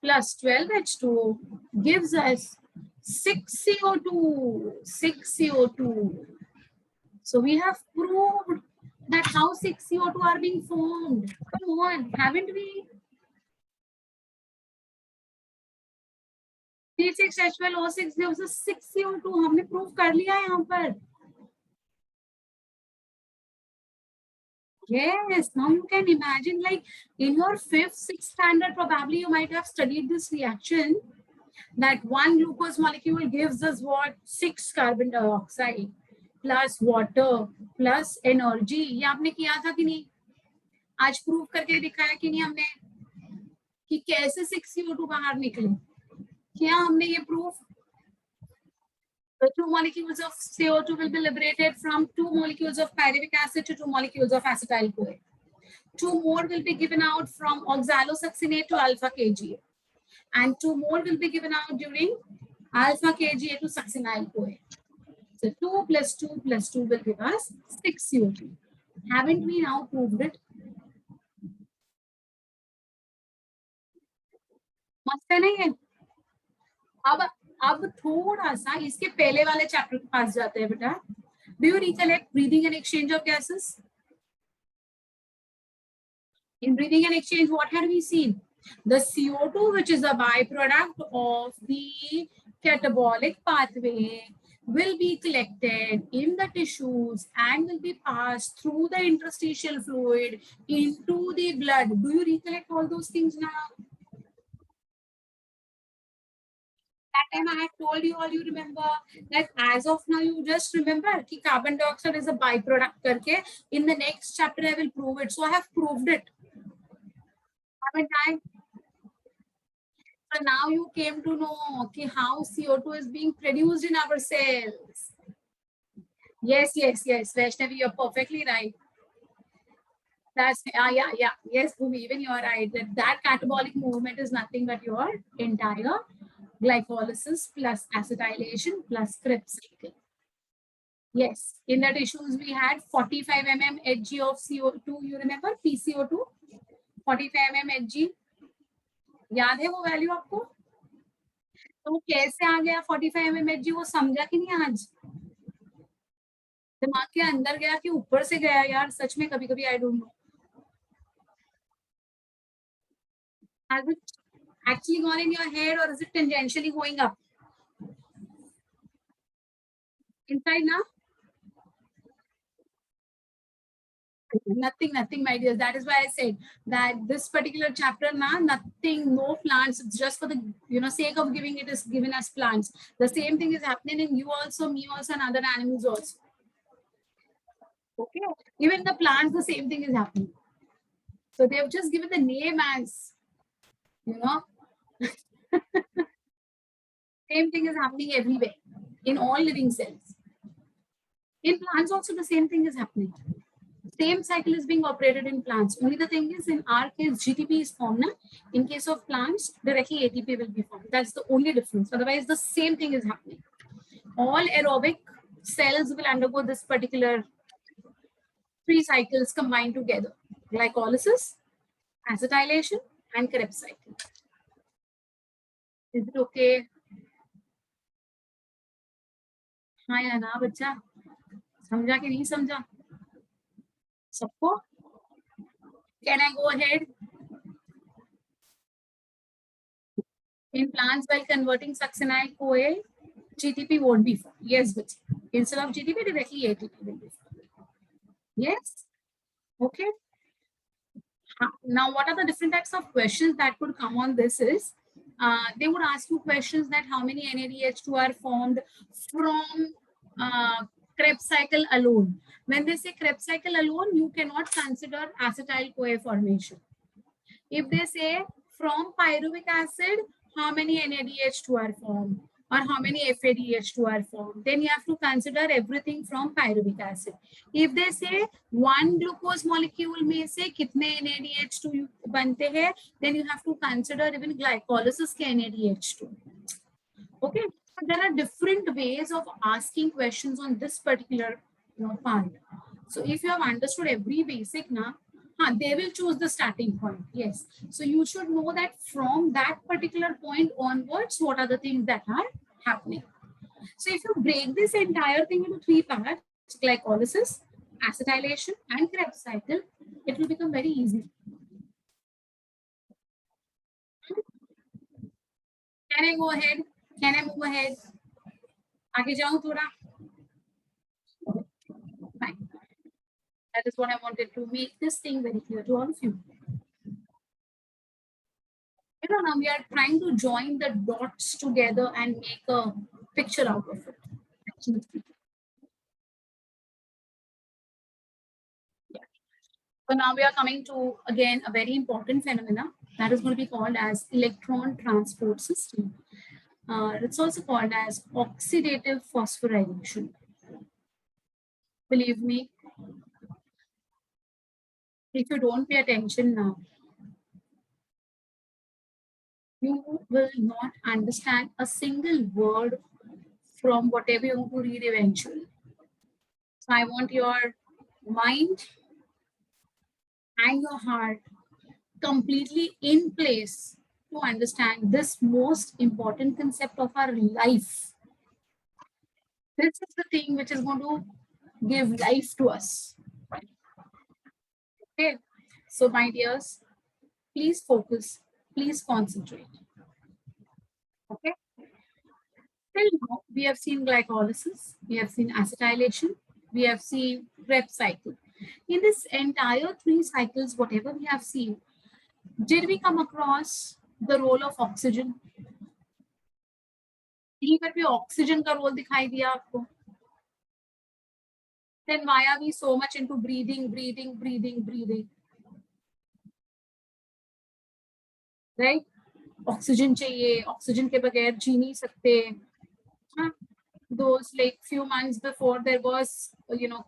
plus 12H2 gives us 6 CO2. 6 CO2. So we have proved that how 6 CO2 are being formed. Come on, haven't we? C6H12O6 gives us 6 CO2. हमने prove कर लिया है यहाँ पर. Yes, now you can imagine, like in your 5th, 6th standard, probably you might have studied this reaction, that one glucose molecule gives us what? 6 carbon dioxide plus water plus energy. ये आपने किया था कि नहीं? आज prove करके दिखाया कि नहीं हमने कि कैसे 6 CO2 बाहर निकले? क्या हमने ये proof? The 2 molecules of CO2 will be liberated from 2 molecules of pyruvic acid to 2 molecules of acetyl-CoA. 2 more will be given out from oxalosuccinate to alpha KGA. And 2 more will be given out during alpha KGA to succinyl-CoA. So 2 plus 2 plus 2 will give us 6 CO2. Haven't we now proved it? मस्त है नहीं है? अब थोड़ा सा इसके पहले वाले चैप्टर के पास जाते हैं बेटा. Do you recollect breathing and exchange of gases? In breathing and exchange, what had we seen? The CO2, which is a byproduct of the catabolic pathway, will be collected in the tissues and will be passed through the interstitial fluid into the blood. Do you recollect all those things now? That time I had told you all, you remember that as of now, you just remember that carbon dioxide is a byproduct. Karke. In the next chapter, I will prove it. So I have proved it. Haven't I? So now you came to know okay, how CO2 is being produced in our cells. Yes, yes, yes. Vaishnavi, you're perfectly right. That's yes, Bhumi, even you're right. That catabolic movement is nothing but your entire glycolysis plus acetylation plus Krebs cycle. Yes, in the tissues we had 45 mm Hg of CO2. You remember PCO2? 45 mm Hg. याद है वो value आपको? तो कैसे आ गया 45 mm Hg? वो समझा कि नहीं आज? दिमाग के अंदर गया कि ऊपर से गया यार? सच में कभी कभी I don't know. Has it actually gone in your head or is it tangentially going up? Inside now? Nothing, my dears. That is why I said that this particular chapter now, nothing, no plants. It's just for the sake of giving it is given as plants. The same thing is happening in you also, me also, and other animals also. Okay. Even the plants, the same thing is happening. So they have just given the name as, same thing is happening everywhere in all living cells. In plants also the same thing is happening. Same cycle is being operated in plants. Only the thing is, in our case, GTP is formed. Na? In case of plants, directly ATP will be formed. That's the only difference. Otherwise, the same thing is happening. All aerobic cells will undergo this particular 3 cycles combined together. Glycolysis, acetylation, and Krebs cycle. Is it okay? हाँ या ना बच्चा? समझा कि नहीं समझा? सबको? Can I go ahead? In plants, while converting succinyl CoA, GTP won't be formed. Yes, but instead of GTP, directly ATP will be formed. Yes? Okay. Now, what are the different types of questions that could come on this is, they would ask you questions that how many NADH2 are formed from Krebs cycle alone. When they say Krebs cycle alone, you cannot consider acetyl-CoA formation. If they say from pyruvic acid, how many NADH2 are formed or how many FADH2 are formed, then you have to consider everything from pyruvic acid. If they say one glucose molecule में से कितने NADH2 बनते हैं, then you have to consider even glycolysis के NADH2. Okay, so there are different ways of asking questions on this particular part. So if you have understood every basic now, they will choose the starting point. Yes. So you should know that from that particular point onwards, what are the things that are happening. So if you break this entire thing into 3 parts, glycolysis, acetylation, and Krebs cycle, it will become very easy. Can I go ahead? Can I move ahead? आगे जाऊं थोड़ा? Fine. That is what I wanted to make this thing very clear to all of you. Now we are trying to join the dots together and make a picture out of it. Yeah. So now we are coming to, again, a very important phenomena that is going to be called as electron transport system. It's also called as oxidative phosphorylation. Believe me, if you don't pay attention now, you will not understand a single word from whatever you're going to read eventually. So I want your mind and your heart completely in place to understand this most important concept of our life. This is the thing which is going to give life to us. Okay. So my dears, please focus, please concentrate. Okay. Till now, we have seen glycolysis, we have seen acetylation, we have seen Krebs cycle. In this entire 3 cycles, whatever we have seen, did we come across the role of oxygen? कहीं पर भी oxygen का role दिखाई दिया आपको? Then why are we so much into breathing? Right? Oxygen चाहिए, oxygen के बगैर जी नहीं सकते. Those like few months before, there was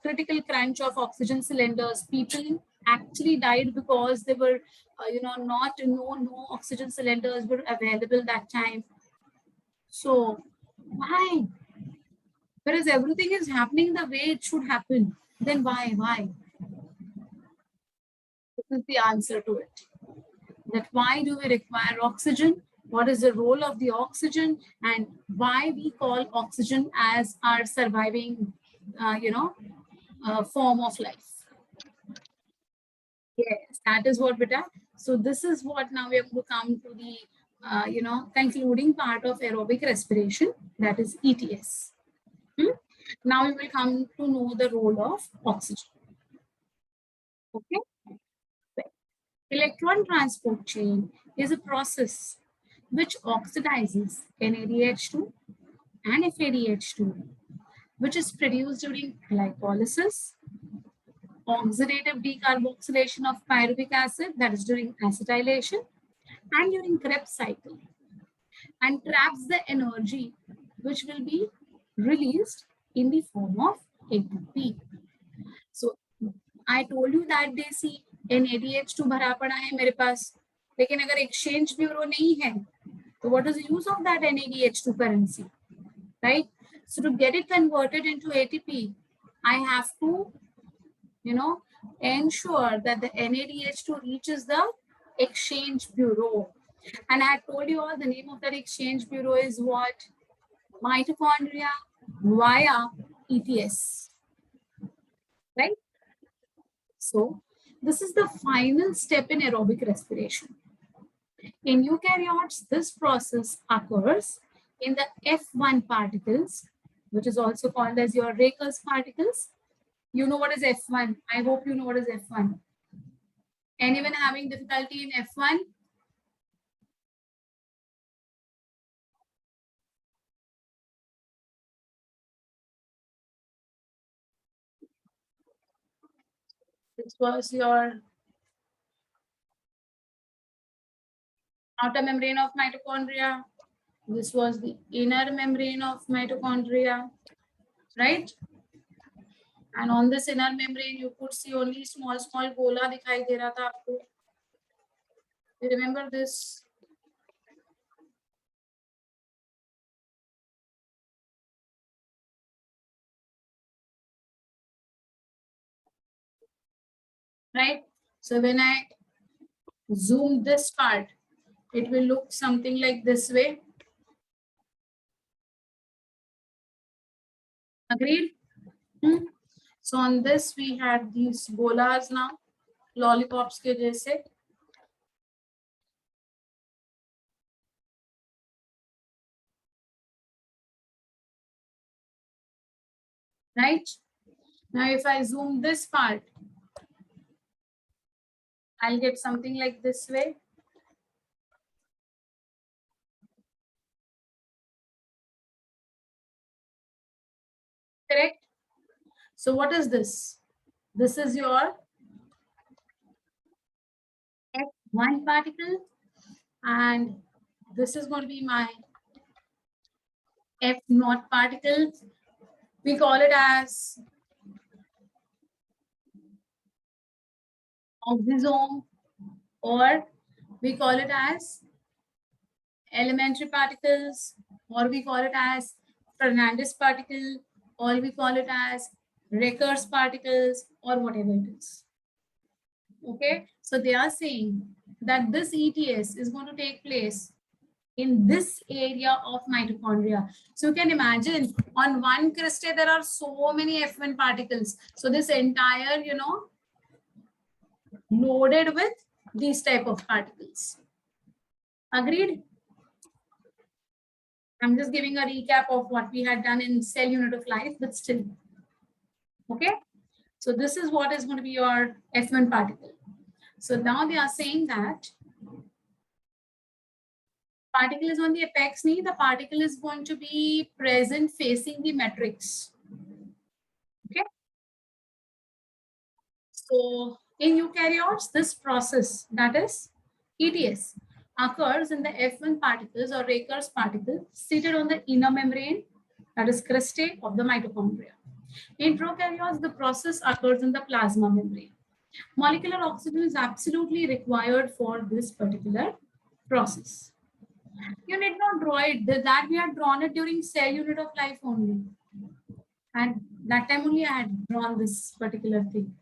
critical crunch of oxygen cylinders. People actually died because they were no oxygen cylinders were available that time. So why? Whereas everything is happening the way it should happen, then why? This is the answer to it. That why do we require oxygen? What is the role of the oxygen, and why we call oxygen as our surviving, form of life? Yes, that is what, beta. So this is what now we have to come to the, concluding part of aerobic respiration, that is ETS. Now we will come to know the role of oxygen. Okay. Electron transport chain is a process which oxidizes NADH2 and FADH2, which is produced during glycolysis, oxidative decarboxylation of pyruvic acid, that is during acetylation, and during Krebs cycle, and traps the energy which will be released in the form of ATP. So I told you that they see NADH2 भरा पड़ा है मेरे पास, लेकिन अगर exchange bureau नहीं है, so what is the use of that NADH2 currency, right? So to get it converted into ATP, I have to, ensure that the NADH2 reaches the exchange bureau. And I told you all the name of that exchange bureau is what? Mitochondria via ETS, right? So this is the final step in aerobic respiration. In eukaryotes, this process occurs in the F1 particles, which is also called as your Raker's particles. You know what is F1? I hope you know what is F1. Anyone having difficulty in F1? This was your outer membrane of mitochondria. This was the inner membrane of mitochondria, right? And on this inner membrane, you could see only small gola दिखाई दे रहा था आपको. You remember this? Right? So when I zoom this part, it will look something like this way. Agreed? So on this, we had these golas now, lollipops ke jaise. Right? Now, if I zoom this part, I'll get something like this way. Correct? So what is this? This is your F1 particle, and this is going to be my F0 particle. We call it as oxysome, or we call it as elementary particles, or we call it as Fernandez particle, or we call it as Raker's particles, or whatever it is. Okay, so they are saying that this ETS is going to take place in this area of mitochondria. So you can imagine on one crystal there are so many F1 particles. So this entire, loaded with these type of particles. Agreed? I'm just giving a recap of what we had done in cell unit of life, but still. Okay. So this is what is going to be your F1 particle. So now they are saying that particle is on the apex knee. The particle is going to be present facing the matrix. Okay. So in eukaryotes, this process, that is ETS, occurs in the F1 particles or Raker's particle seated on the inner membrane, that is cristae of the mitochondria. In prokaryotes, the process occurs in the plasma membrane. Molecular oxygen is absolutely required for this particular process. You need not draw it. That we had drawn it during cell unit of life only. And that time only I had drawn this particular thing.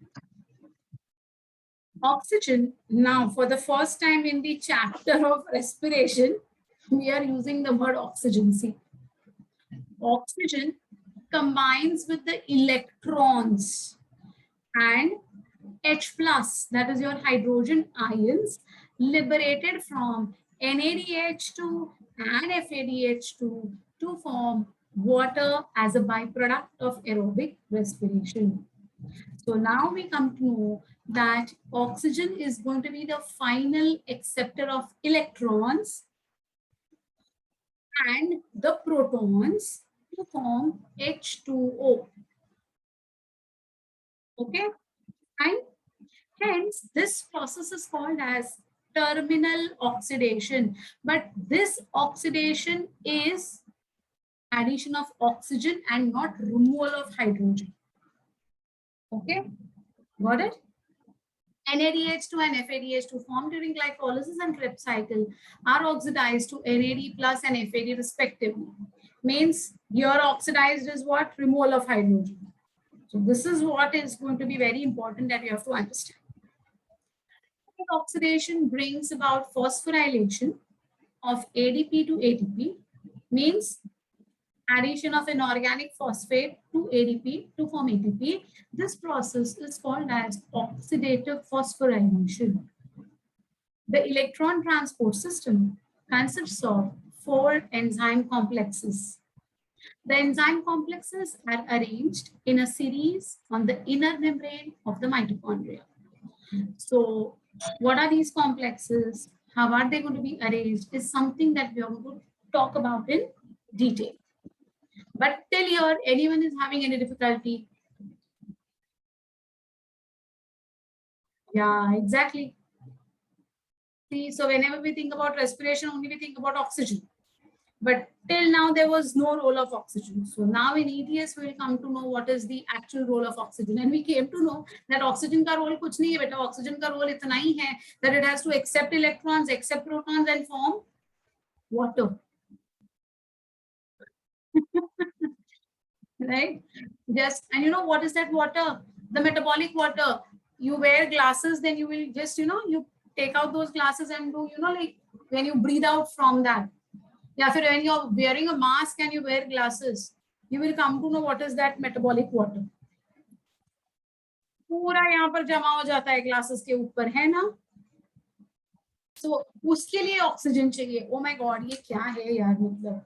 Oxygen, now for the first time in the chapter of respiration, we are using the word oxygen. See, oxygen combines with the electrons and H plus, that is your hydrogen ions, liberated from NADH2 and FADH2 to form water as a byproduct of aerobic respiration. So now we come to know that oxygen is going to be the final acceptor of electrons and the protons to form H2O. Okay, and hence this process is called as terminal oxidation. But this oxidation is addition of oxygen and not removal of hydrogen. Okay, got it? NADH2 and FADH2 formed during glycolysis and Krebs cycle are oxidized to NAD plus and FAD respectively. Means here oxidized is what? Removal of hydrogen. So this is what is going to be very important that you have to understand. Oxidation brings about phosphorylation of ADP to ATP, means addition of an organic phosphate to ADP to form ATP. This process is called as oxidative phosphorylation. The electron transport system consists of 4 enzyme complexes. The enzyme complexes are arranged in a series on the inner membrane of the mitochondria. So what are these complexes? How are they going to be arranged is something that we are going to talk about in detail. But till here, anyone is having any difficulty? Yeah, exactly. See, so whenever we think about respiration, only we think about oxygen. But till now, there was no role of oxygen. So now in ETS, we will come to know what is the actual role of oxygen. And we came to know that oxygen ka role kuch nahi hai beta. Oxygen ka role itna hi hai that it has to accept electrons, accept protons and form water. Right? Just, and you know what is that water? The metabolic water. You wear glasses, then you will just, you take out those glasses and do, like when you breathe out from that. Yeah, so when you're wearing a mask and you wear glasses, you will come to know what is that metabolic water. पूरा यहाँ पर जमा हो जाता है glasses के ऊपर, है ना? So उसके लिए ऑक्सीजन चाहिए. Oh my God, ये क्या है यार मतलब?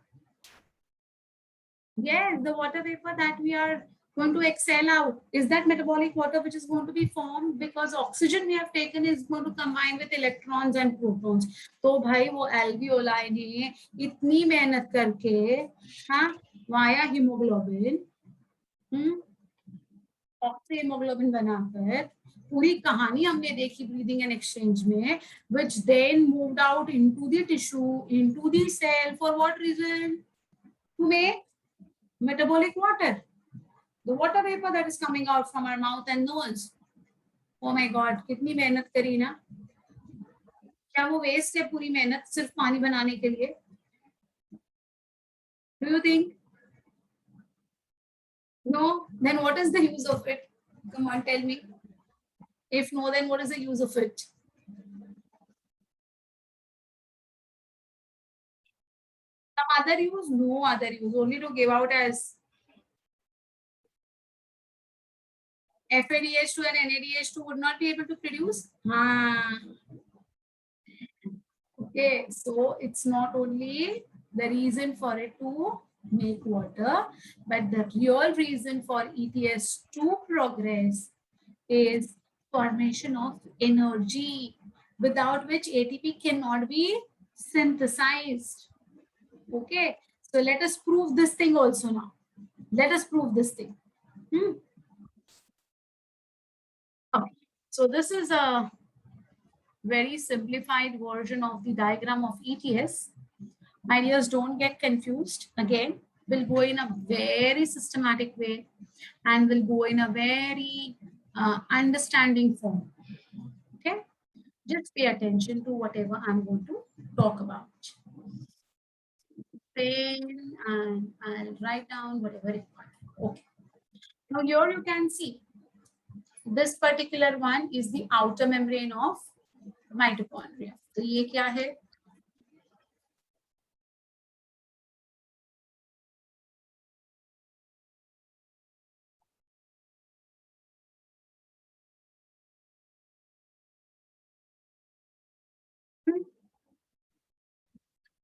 Yes, the water vapor that we are going to exhale out is that metabolic water which is going to be formed because oxygen we have taken is going to combine with electrons and protons. तो भाई वो alveoli ने इतनी मेहनत करके, हाँ, via hemoglobin, oxyhaemoglobin बनाकर पूरी कहानी हमने देखी ब्रीदिंग एंड एक्सचेंज में, which then moved out into the tissue, into the cell. For what reason? To make metabolic water, the water vapor that is coming out from our mouth and nose. Oh my God, कितनी मेहनत करी ना? क्या वो waste है पूरी मेहनत सिर्फ पानी बनाने के लिए? Do you think? No? Then what is the use of it? Come on, tell me. If no, then what is the use of it? Some other use? No other use. Only to give out as FADH2 and NADH2 would not be able to produce. Okay, so it's not only the reason for it to make water, but the real reason for ETS to progress is formation of energy, without which ATP cannot be synthesized. Okay, so let us prove this thing also now. Let us prove this thing. Okay, so this is a very simplified version of the diagram of ETS. My dears, don't get confused. Again, we'll go in a very systematic way and we'll go in a very understanding form. Okay, just pay attention to whatever I'm going to talk about. Pen and I'll write down whatever required. Okay. Now here you can see this particular one is the outer membrane of mitochondria. So ये क्या है?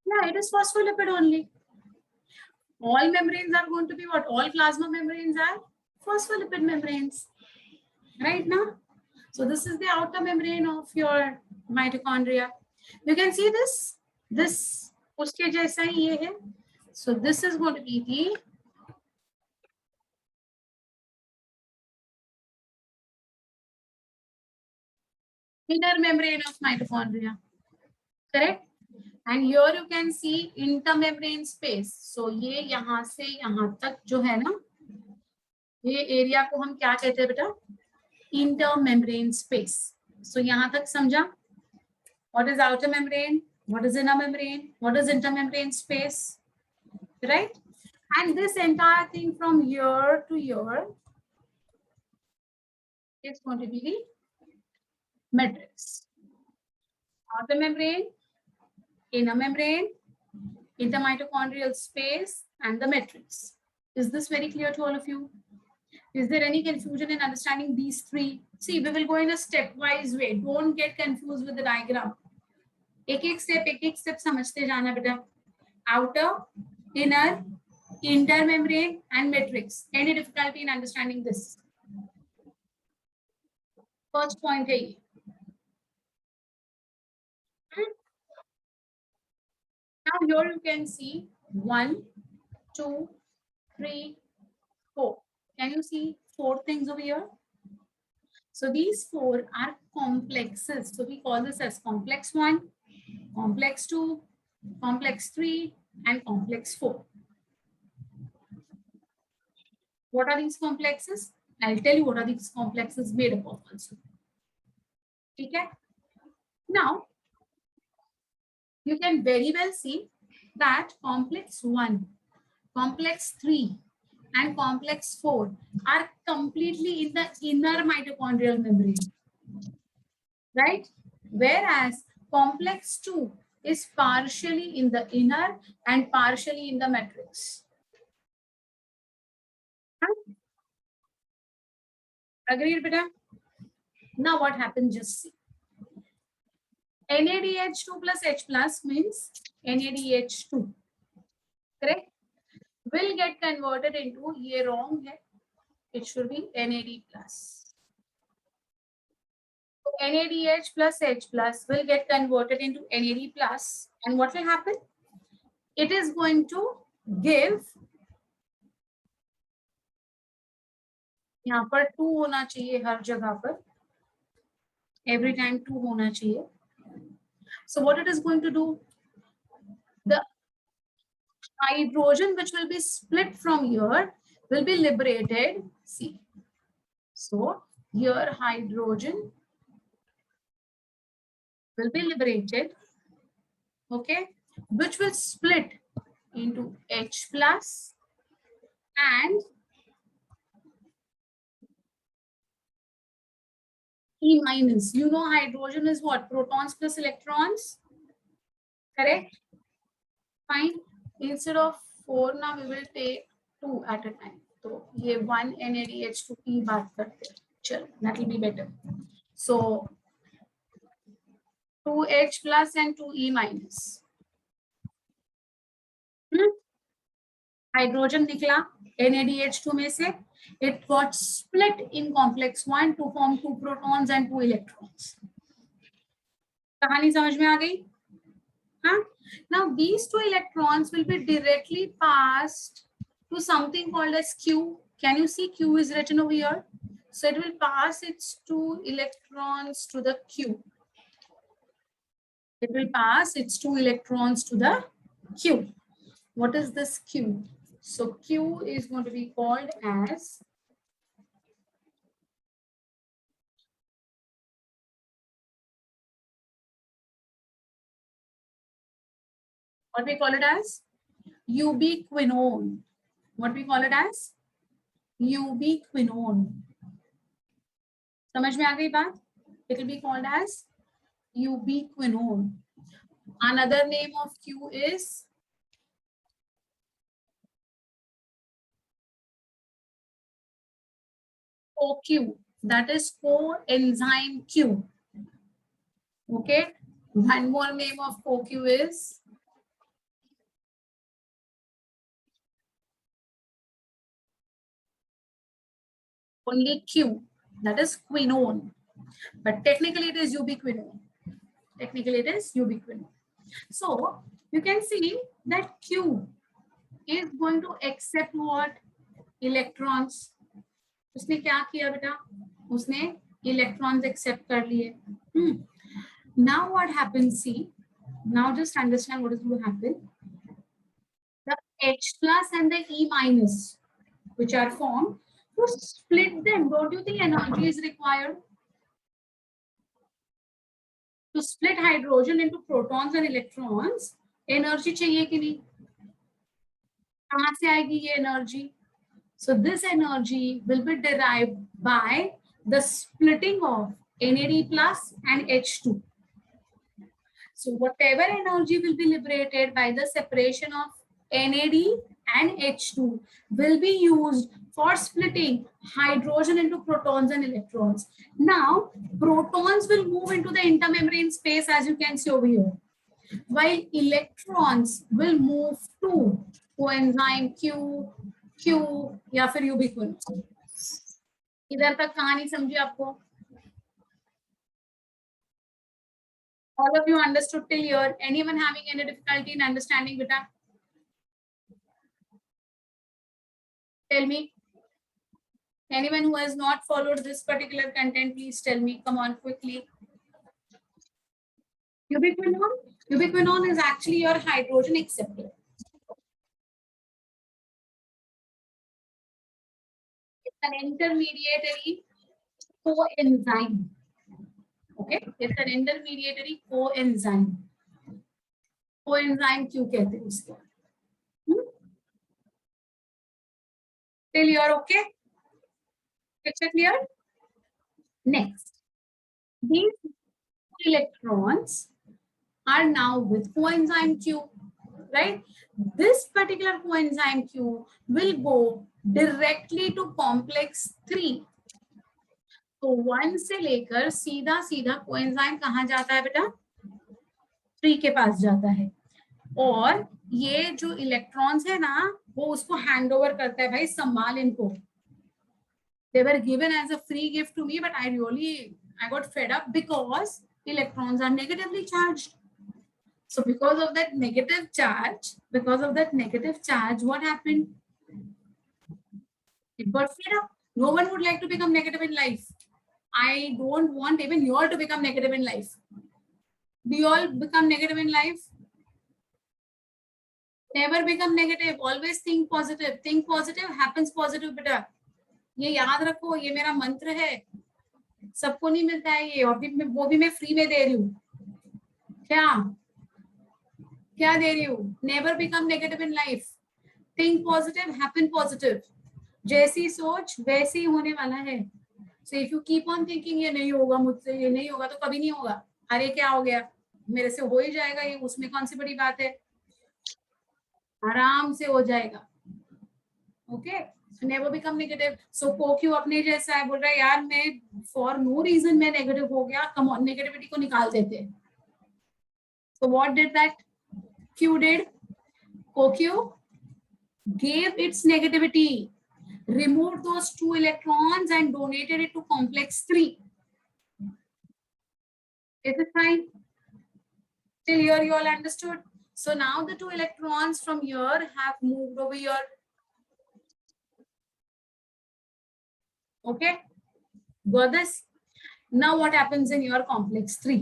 Yeah, it is phospholipid only. All membranes are going to be what? All plasma membranes are phospholipid membranes. Right now? So this is the outer membrane of your mitochondria. You can see this. This उसके जैसा ही ये है. So this is going to be the inner membrane of mitochondria. Correct? And here you can see intermembrane space. So ये यहाँ से यहाँ तक जो है ना, ये एरिया को हम क्या कहते हैं बेटा? Intermembrane space. So यहाँ तक समझा? What is outer membrane? What is inner membrane? What is intermembrane space? Right? And this entire thing from here to here is going to be the matrix. Outer membrane, inner membrane, intermitochondrial space, and the matrix. Is this very clear to all of you? Is there any confusion in understanding these three? See, we will go in a stepwise way. Don't get confused with the diagram. एक step समझते जाना बेटा. Outer, inner, intermembrane, and matrix. Any difficulty in understanding this? First point है ये. Now here you can see 1, 2, 3, 4. Can you see 4 things over here? So these 4 are complexes. So we call this as complex 1, complex 2, complex 3, and complex 4. What are these complexes? I'll tell you what are these complexes made up of also. Okay? Now, you can very well see that complex 1, complex 3, and complex 4 are completely in the inner mitochondrial membrane. Right? Whereas complex 2 is partially in the inner and partially in the matrix. Agreed, beta? Now what happens? Just see. NADH2 plus H plus means NADH2. Correct? Will get converted into, ye wrong hai. It should be NAD plus. So NADH plus H plus will get converted into NAD plus. And what will happen? It is going to give, यहाँ पर 2 होना चाहिए हर जगह पर. Every time 2 होना चाहिए. So what it is going to do? The hydrogen which will be split from here will be liberated. See. So here hydrogen will be liberated. Okay. Which will split into H plus and E minus. You know hydrogen is what? Protons plus electrons. Correct? Fine. Instead of 4 now we will take 2 at a time. So ये 1 NADH2 की बात करते हैं. चलो that will be better. So 2H plus and 2E minus. Hydrogen निकला NaDH2 में से. It got split in complex 1 to form 2 protons and 2 electrons. कहानी समझ में आ गई? हाँ. Now these 2 electrons will be directly passed to something called as Q. Can you see Q is written over here? So it will pass its 2 electrons to the Q. It will pass its 2 electrons to the Q. What is this Q? So Q is going to be called as what we call it as ubiquinone. What we call it as ubiquinone. समझ में आ गई बात? It will be called as ubiquinone. Another name of Q is CoQ. That is coenzyme Q. Okay. One more name of CoQ is only Q. That is quinone. But technically it is ubiquinone. Technically it is ubiquinone. So you can see that Q is going to accept what? Electrons. उसने क्या किया बेटा? उसने electrons accept कर लिए. Now what happens? See, now just understand what is going to happen. The H plus and the E minus, which are formed, to split them, don't you think energy is required? To split hydrogen into protons and electrons, energy चाहिए कि नहीं? कहाँ से आएगी ये energy? So this energy will be derived by the splitting of NAD plus and H2. So whatever energy will be liberated by the separation of NAD and H2 will be used for splitting hydrogen into protons and electrons. Now, protons will move into the intermembrane space, as you can see over here, while electrons will move to coenzyme Q या फिर ubiquinone. इधर तक कहानी समझी आपको? All of you understood till here? Anyone having any difficulty in understanding, beta? Tell me. Anyone who has not followed this particular content, please tell me. Come on, quickly. Ubiquinone. Ubiquinone is actually your hydrogen acceptor. It's an intermediary coenzyme. Okay, it's an intermediary coenzyme. Coenzyme क्यों कहते हैं इसको? Till you're okay? Picture clear? Next, these electrons are now with coenzyme Q, right? This particular coenzyme Q will go directly to complex 3. तो 1 से लेकर सीधा सीधा coenzyme कहाँ जाता है बेटा? 3 के पास जाता है. और ये जो इलेक्ट्रॉन्स है ना, वो उसको हैंड ओवर करता है, भाई संभाल इनको. They were given as a free gift to me, but I got fed up because electrons are negatively charged. So because of that negative charge, what happened? It got fed up. No one would like to become negative in life. I don't want even you all to become negative in life. Do you all become negative in life? Never become negative. Always think positive. Think positive, happens positive, बेटा. ये याद रखो, ये मेरा मंत्र है. सबको नहीं मिलता है ये, और वो भी मैं फ्री में दे रही हूँ. क्या दे रही हूँ? Never become negative in life. Think positive, happen positive. जैसी सोच वैसे ही होने वाला है. So if you keep on thinking ये नहीं होगा मुझसे, ये नहीं होगा, तो कभी नहीं होगा. अरे क्या हो गया, मेरे से हो ही जाएगा ये, उसमें कौन सी बड़ी बात है? आराम से हो जाएगा. Okay, never become negative. So Q अपने जैसा है, बोल रहा है यार मैं फॉर नो रीजन मैं नेगेटिव हो गया, कम ऑन नेगेटिविटी को निकाल देते. So what did that Q did? Q gave its negativity, removed those 2 electrons and donated it to complex 3. Is it fine? Till here you all understood? So now the 2 electrons from here have moved over here. Okay, got this? Now what happens in your complex 3?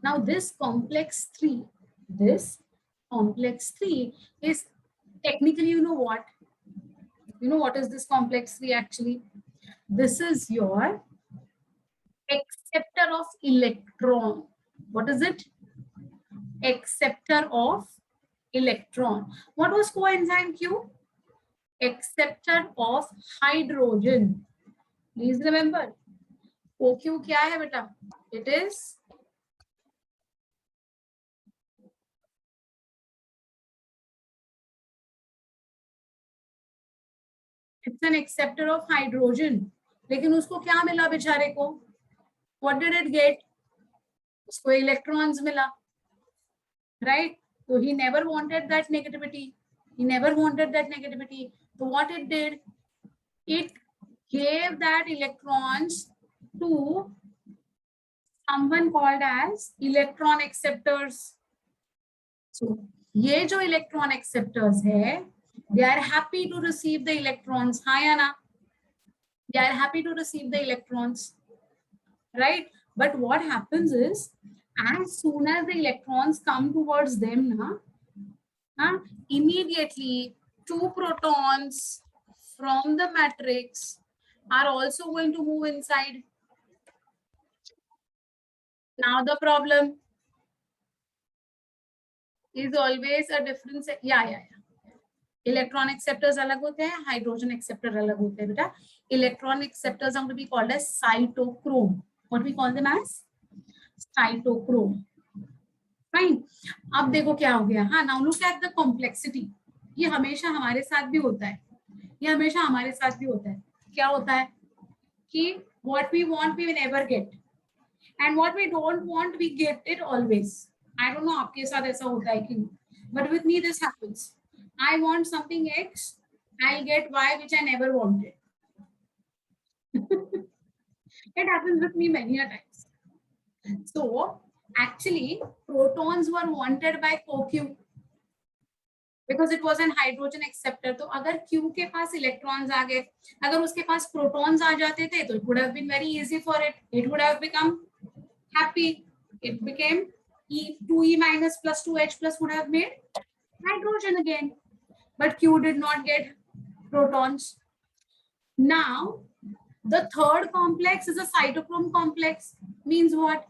Now this complex 3 is technically, you know what? You know what is this complex 3 actually? This is your acceptor of electron. What is it? Acceptor of electron. What was coenzyme Q? Acceptor of hydrogen. Please remember. OQ क्या है बेटा? It is it's an acceptor of hydrogen. लेकिन उसको क्या मिला बेचारे को? What did it get? उसको electrons मिला, right? So he never wanted that negativity. He never wanted that negativity. So what it did? It gave that electrons to someone called as electron acceptors. So ये जो electron acceptors है, they are happy to receive the electrons. हाँ या ना? They are happy to receive the electrons, right? But what happens is, as soon as the electrons come towards them, immediately 2 protons from the matrix are also going to move inside. Now the problem is always a difference. Yeah. Electron acceptors अलग होते हैं, hydrogen acceptor अलग होते हैं बेटा. Electron acceptors are going to be called as cytochrome. What we call them as? Cytochrome. Fine. अब देखो क्या हो गया. हाँ, now look at the complexity. ये हमेशा हमारे साथ भी होता है. ये हमेशा हमारे साथ भी होता है. क्या होता है कि what we want we will never get, and what we don't want we get it always. I don't know आपके साथ ऐसा होता है कि नहीं, but with me this happens. I want something X, I'll get Y which I never wanted. It happens with me many a times. So actually protons were wanted by CoQ because it was an hydrogen acceptor. तो अगर Q के पास electrons आ गए, अगर उसके पास protons आ जाते थे, तो it would have been very easy for it. It would have become happy. It became E2E minus plus 2H plus would have made hydrogen again. But Q did not get protons. Now, the third complex is a cytochrome complex. Means what?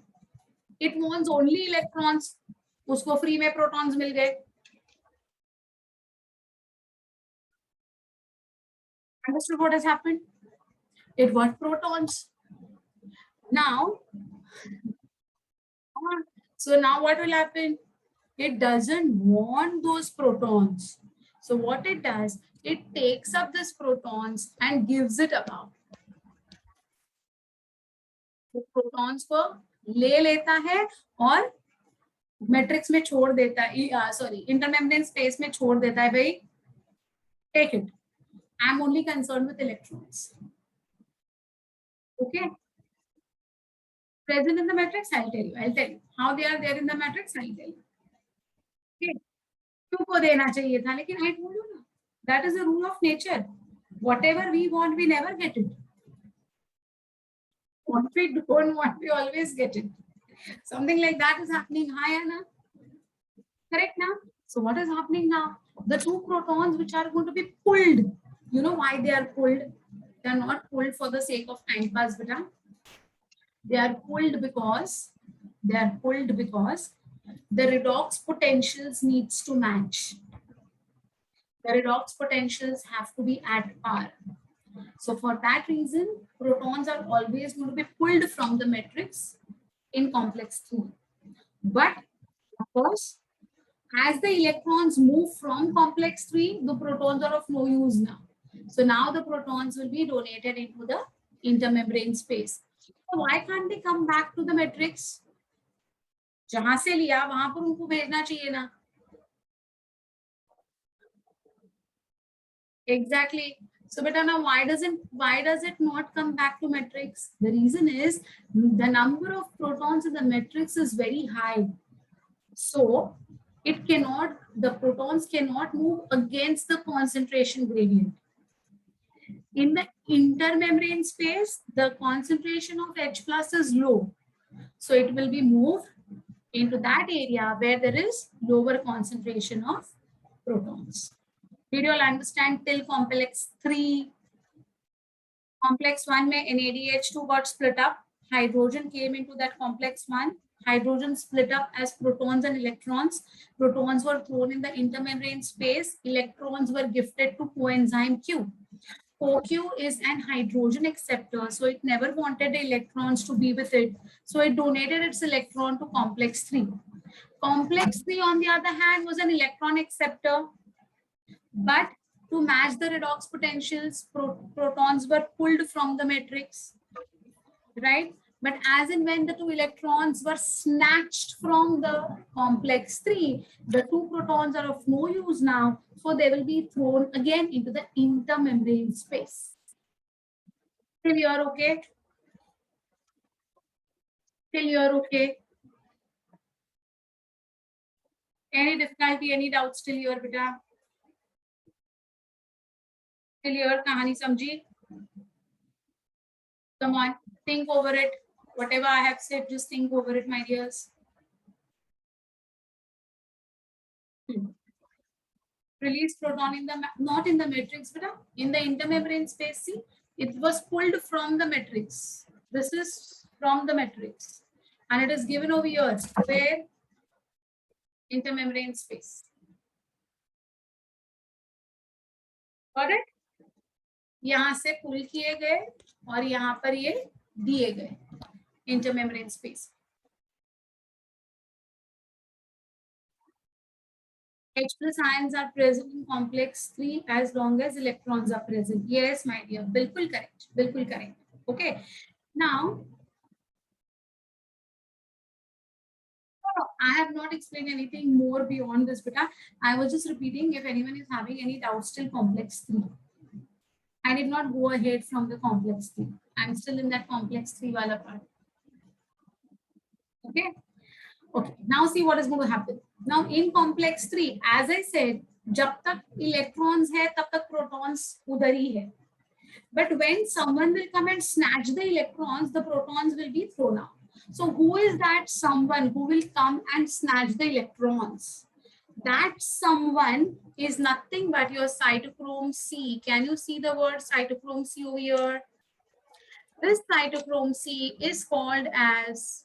It wants only electrons. उसको free में protons मिल गए. Understood what has happened? It got protons. Now, so now what will happen? It doesn't want those protons. So what it does, it takes up this protons and gives it about. तो protons को ले लेता है और matrix में छोड़ देता है, सॉरी इंटरमेम्ब्रेन स्पेस में छोड़ देता है. भाई take it, I am only concern with electrons. Okay, present in the matrix, I'll tell you how they are there in the matrix. I'll tell you. Okay, क्यों को देना चाहिए था, लेकिन I told you ना, that is the rule of nature. Whatever we want, we never get it. What we don't want, we always get it. Something like that is happening. Hi, Anna. Correct now? So what is happening now? The 2 protons which are going to be pulled. You know why they are pulled? They are not pulled for the sake of time pass, beta. They are pulled because the redox potentials needs to match. The redox potentials have to be at par. So for that reason, protons are always going to be pulled from the matrix in complex 3. But of course, as the electrons move from complex 3, the protons are of no use now. So now the protons will be donated into the intermembrane space. So why can't they come back to the matrix? जहां से लिया वहां पर उनको भेजना चाहिए ना. Exactly. So, but now why does it not come back to matrix? The reason is the number of protons in the matrix is very high. So the protons cannot move against the concentration gradient. In the intermembrane space, the concentration of H plus is low. So it will be moved into that area where there is lower concentration of protons. Did you all understand till complex 3? Complex 1 mein NADH2 got split up. Hydrogen came into that complex 1. Hydrogen split up as protons and electrons. Protons were thrown in the intermembrane space. Electrons were gifted to coenzyme Q. CoQ is an hydrogen acceptor, so it never wanted the electrons to be with it. So it donated its electron to complex 3. Complex 3, on the other hand, was an electron acceptor, but to match the redox potentials, protons were pulled from the matrix, right? But as and when the 2 electrons were snatched from the complex 3, the 2 protons are of no use now, so they will be thrown again into the intermembrane space. Till you're okay? Till you're okay? Any difficulty, any doubts till you're beta? Till you're kahani samjhi? Come on, think over it. Whatever I have said, just think over it, my dears. Release proton in the, not in the matrix, but in the intermembrane space. See, it was pulled from the matrix. This is from the matrix, and it is given over here where intermembrane space. Got it? यहाँ से pull किए गए और यहाँ पर ये दिए गए intermembrane space. H plus ions are present in complex 3 as long as electrons are present. Yes, my dear. Bilkul correct. Bilkul correct. Okay. Now, I have not explained anything more beyond this, but I was just repeating if anyone is having any doubts till complex 3. I did not go ahead from the complex 3. I'm still in that complex 3 wala part. Okay. Okay. Now see what is going to happen. Now in complex 3, as I said, जब तक electrons है तब तक protons उधर ही है. But when someone will come and snatch the electrons, the protons will be thrown out. So who is that someone who will come and snatch the electrons? That someone is nothing but your cytochrome C. Can you see the word cytochrome C over here? This cytochrome C is called as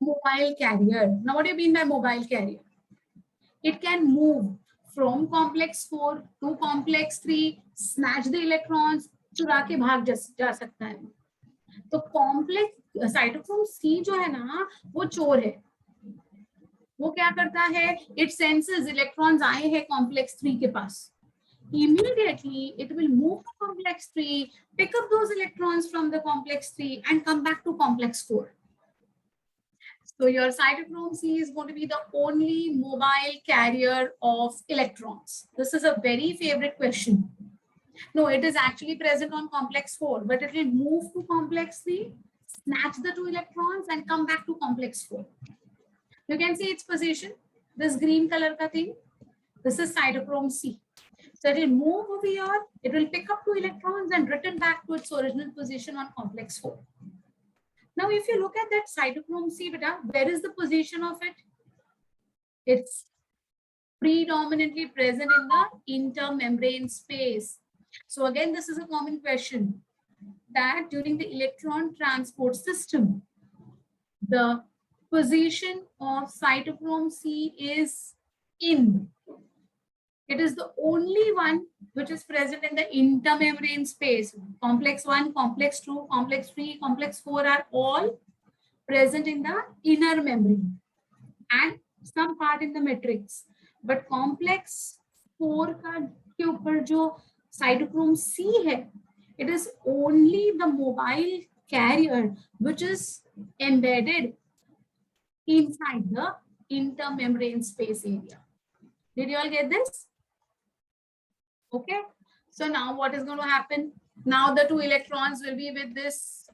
mobile carrier. Now, what do you mean by mobile carrier? It can move from complex 4 to complex 3, snatch the electrons, चुरा के भाग जा सकता है. तो complex cytochrome C जो है ना वो चोर है. वो क्या करता है? इट सेंसेस इलेक्ट्रॉन्स आए हैं कॉम्प्लेक्स 3 के पास. Immediately it will move to complex 3, pick up those electrons from the complex 3 and come back to complex 4. So your cytochrome C is going to be the only mobile carrier of electrons. This is a very favorite question. No, it is actually present on complex 4, but it will move to complex 3, snatch the 2 electrons and come back to complex 4. You can see its position, this green color ka thing. This is cytochrome C. So it will move over here, it will pick up 2 electrons and return back to its original position on complex 4. Now, if you look at that cytochrome C, where is the position of it? It's predominantly present in the intermembrane space. So again, this is a common question that during the electron transport system, the position of cytochrome C is in. It is the only one which is present in the intermembrane space. Complex 1, complex 2, complex 3, complex 4 are all present in the inner membrane and some part in the matrix. But complex 4 का के ऊपर जो cytochrome C है, it is only the mobile carrier which is embedded inside the intermembrane space area. Did you all get this? Okay. So now what is going to happen? Now the 2 electrons will be with this.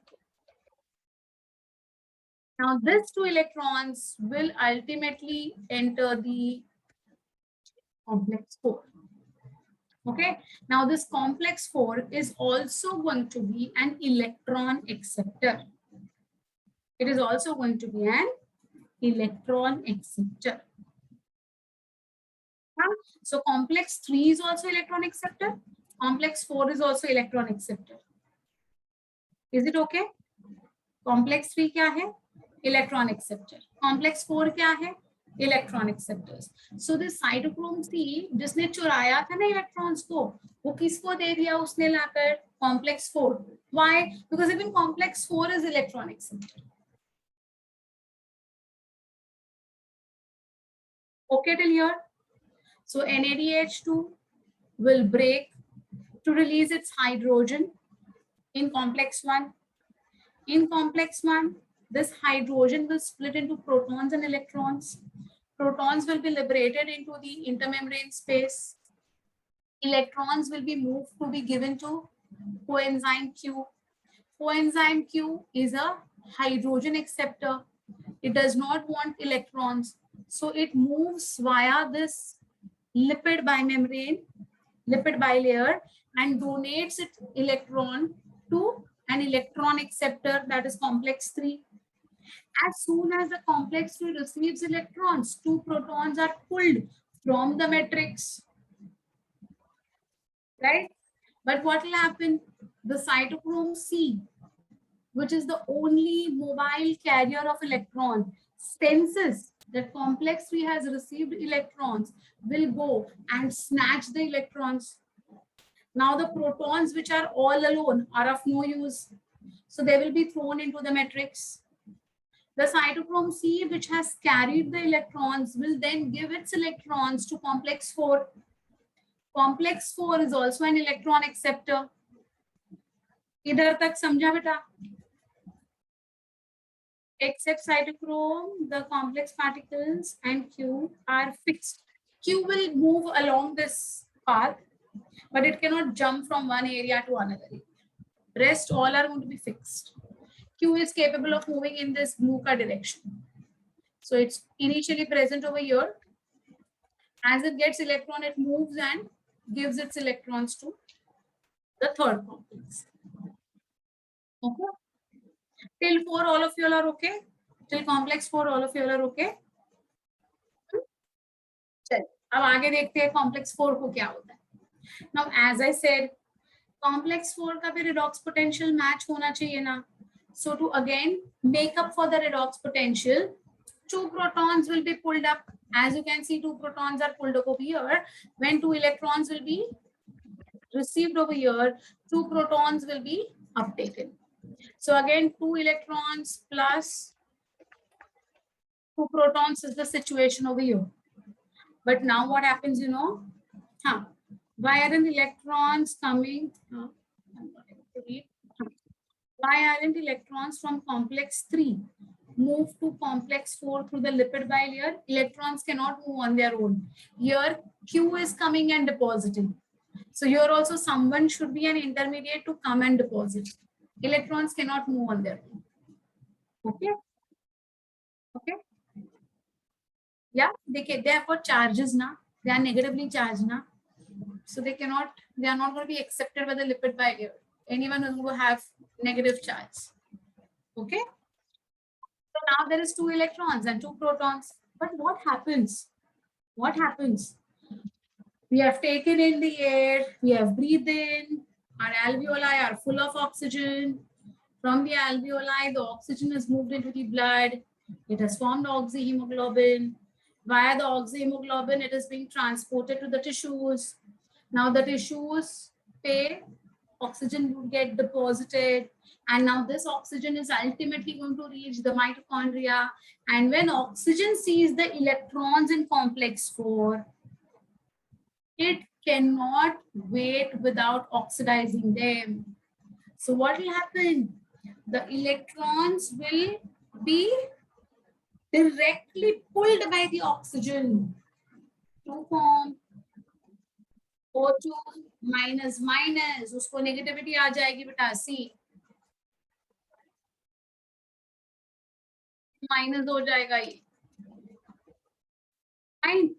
Now these 2 electrons will ultimately enter the complex 4. Okay. Now this complex 4 is also going to be an electron acceptor. It is also going to be an electron acceptor. So complex 3 is also electron acceptor. Complex 4 is also electron acceptor. Is it okay? Complex 3 क्या है? Electron acceptor. Complex 4 क्या है? Electron acceptors. So this cytochrome C जिसने चुराया था ना electrons को, वो किसको दे दिया उसने लाकर? Complex 4. Why? Because even complex 4 is electron acceptor. Okay till here? So NADH2 will break to release its hydrogen in complex 1. In complex 1, this hydrogen will split into protons and electrons. Protons will be liberated into the intermembrane space. Electrons will be moved to be given to coenzyme Q. Coenzyme Q is a hydrogen acceptor. It does not want electrons. So it moves via this lipid bimembrane, lipid bilayer, and donates its electron to an electron acceptor, that is complex 3. As soon as the complex 3 receives electrons, 2 protons are pulled from the matrix, right? But what will happen? The cytochrome C, which is the only mobile carrier of electron, senses that complex 3 has received electrons, will go and snatch the electrons. Now the protons which are all alone are of no use. So they will be thrown into the matrix. The cytochrome C, which has carried the electrons, will then give its electrons to complex 4. Complex 4 is also an electron acceptor. Idhar tak samjha beta? Except cytochrome, the complex particles and Q are fixed. Q will move along this path, but it cannot jump from one area to another area. Rest all are going to be fixed. Q is capable of moving in this blue direction. So it's initially present over here. As it gets electron, it moves and gives its electrons to the third complex. Okay. Till 4, all of you all are okay? Till complex 4, all of you all are okay? चलिए, अब आगे देखते हैं complex 4 को क्या होता है. Now, as I said, complex 4 का भी redox potential match होना चाहिए ना. So to again make up for the redox potential, 2 protons will be pulled up. As you can see, 2 protons are pulled up over here. When 2 electrons will be received over here, 2 protons will be uptaken. So again, 2 electrons plus 2 protons is the situation over here. But now what happens, you know? Why aren't electrons coming? Why aren't electrons from complex 3 move to complex 4 through the lipid bilayer? Electrons cannot move on their own. Here, Q is coming and depositing. So here also someone should be an intermediate to come and deposit. Electrons cannot move on their own. Okay? Okay? Yeah, they have got charges now. They are negatively charged now. So they are not going to be accepted by the lipid bilayer. Anyone who will have negative charge. Okay? So now there is 2 electrons and 2 protons. But what happens? What happens? We have taken in the air, we have breathed in, our alveoli are full of oxygen. From the alveoli, the oxygen is moved into the blood. It has formed oxyhemoglobin. Via the oxyhemoglobin, it is being transported to the tissues. Now the tissues pay oxygen would get deposited, and now this oxygen is ultimately going to reach the mitochondria. And when oxygen sees the electrons in complex 4, it cannot wait without oxidizing them. So what will happen? The electrons will be directly pulled by the oxygen to form O2 minus minus, उसको negativity आ जाएगी बेटा, C minus हो जाएगा ये. Fine.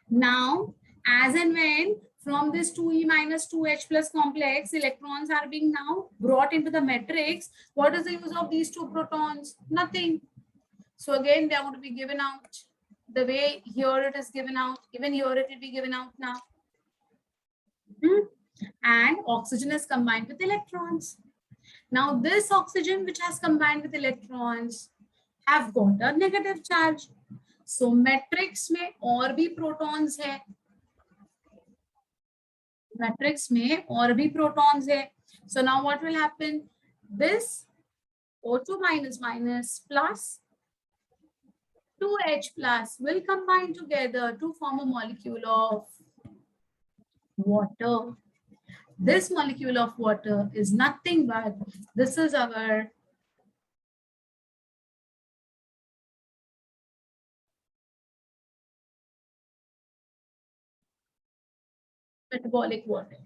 Now, as and when from this 2e minus 2h plus complex, electrons are being now brought into the matrix, what is the use of these two protons? Nothing. So again, they are going to be given out the way here it is given out. Even here it will be given out now. And oxygen is combined with electrons. Now this oxygen which has combined with electrons have got a negative charge. So matrix में और भी protons है. Matrix में और भी protons है. So now what will happen? This O2 minus minus plus 2H plus will combine together to form a molecule of water. This molecule of water is nothing but, this is our metabolic water.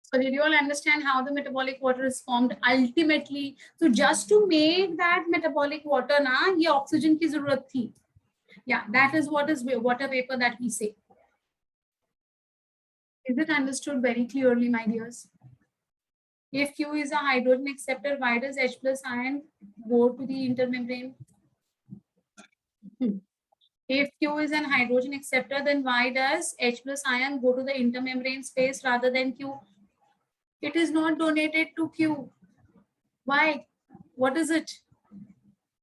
So did you all understand how the metabolic water is formed ultimately? So just to make that metabolic water na, ye oxygen ki zarurat thi. Yeah, that is what is water vapor that we say. Is it understood very clearly, my dears? If Q is a hydrogen acceptor, why does H plus ion go to the intermembrane? If Q is an hydrogen acceptor, then why does H plus ion go to the intermembrane space rather than Q? It is not donated to Q. Why? What is it?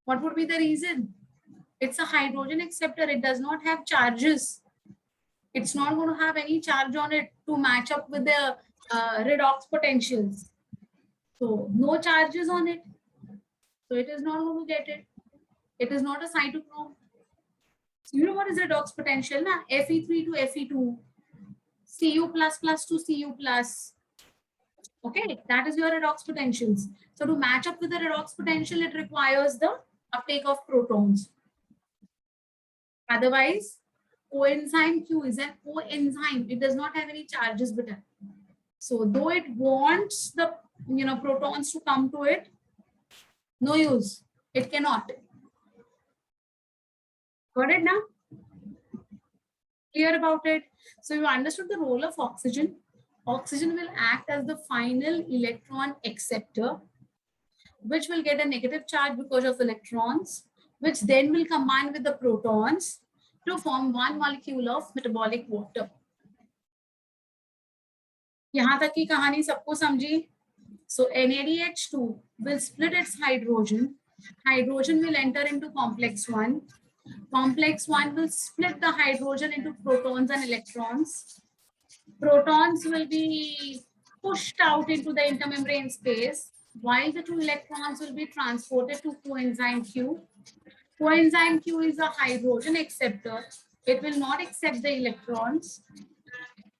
What would be the reason? It's a hydrogen acceptor. It does not have charges. It's not going to have any charge on it to match up with the redox potentials. So no charges on it. So it is not going to get it. It is not a cytochrome. So you know what is redox potential? Na? Fe3 to Fe2. Cu plus plus to Cu plus. Okay, that is your redox potentials. So to match up with the redox potential, it requires the uptake of protons. Otherwise, coenzyme Q is an coenzyme. It does not have any charges with it. So though it wants the protons to come to it, no use. It cannot. Got it now? Clear about it? So you understood the role of oxygen. Oxygen will act as the final electron acceptor, which will get a negative charge because of electrons, which then will combine with the protons to form one molecule of metabolic water. यहाँ तक की कहानी सबको समझी? So NaDH2 will split its hydrogen. Hydrogen will enter into complex 1. Complex 1 will split the hydrogen into protons and electrons. Protons will be pushed out into the intermembrane space, while the two electrons will be transported to coenzyme Q. Coenzyme Q is a hydrogen acceptor. It will not accept the electrons.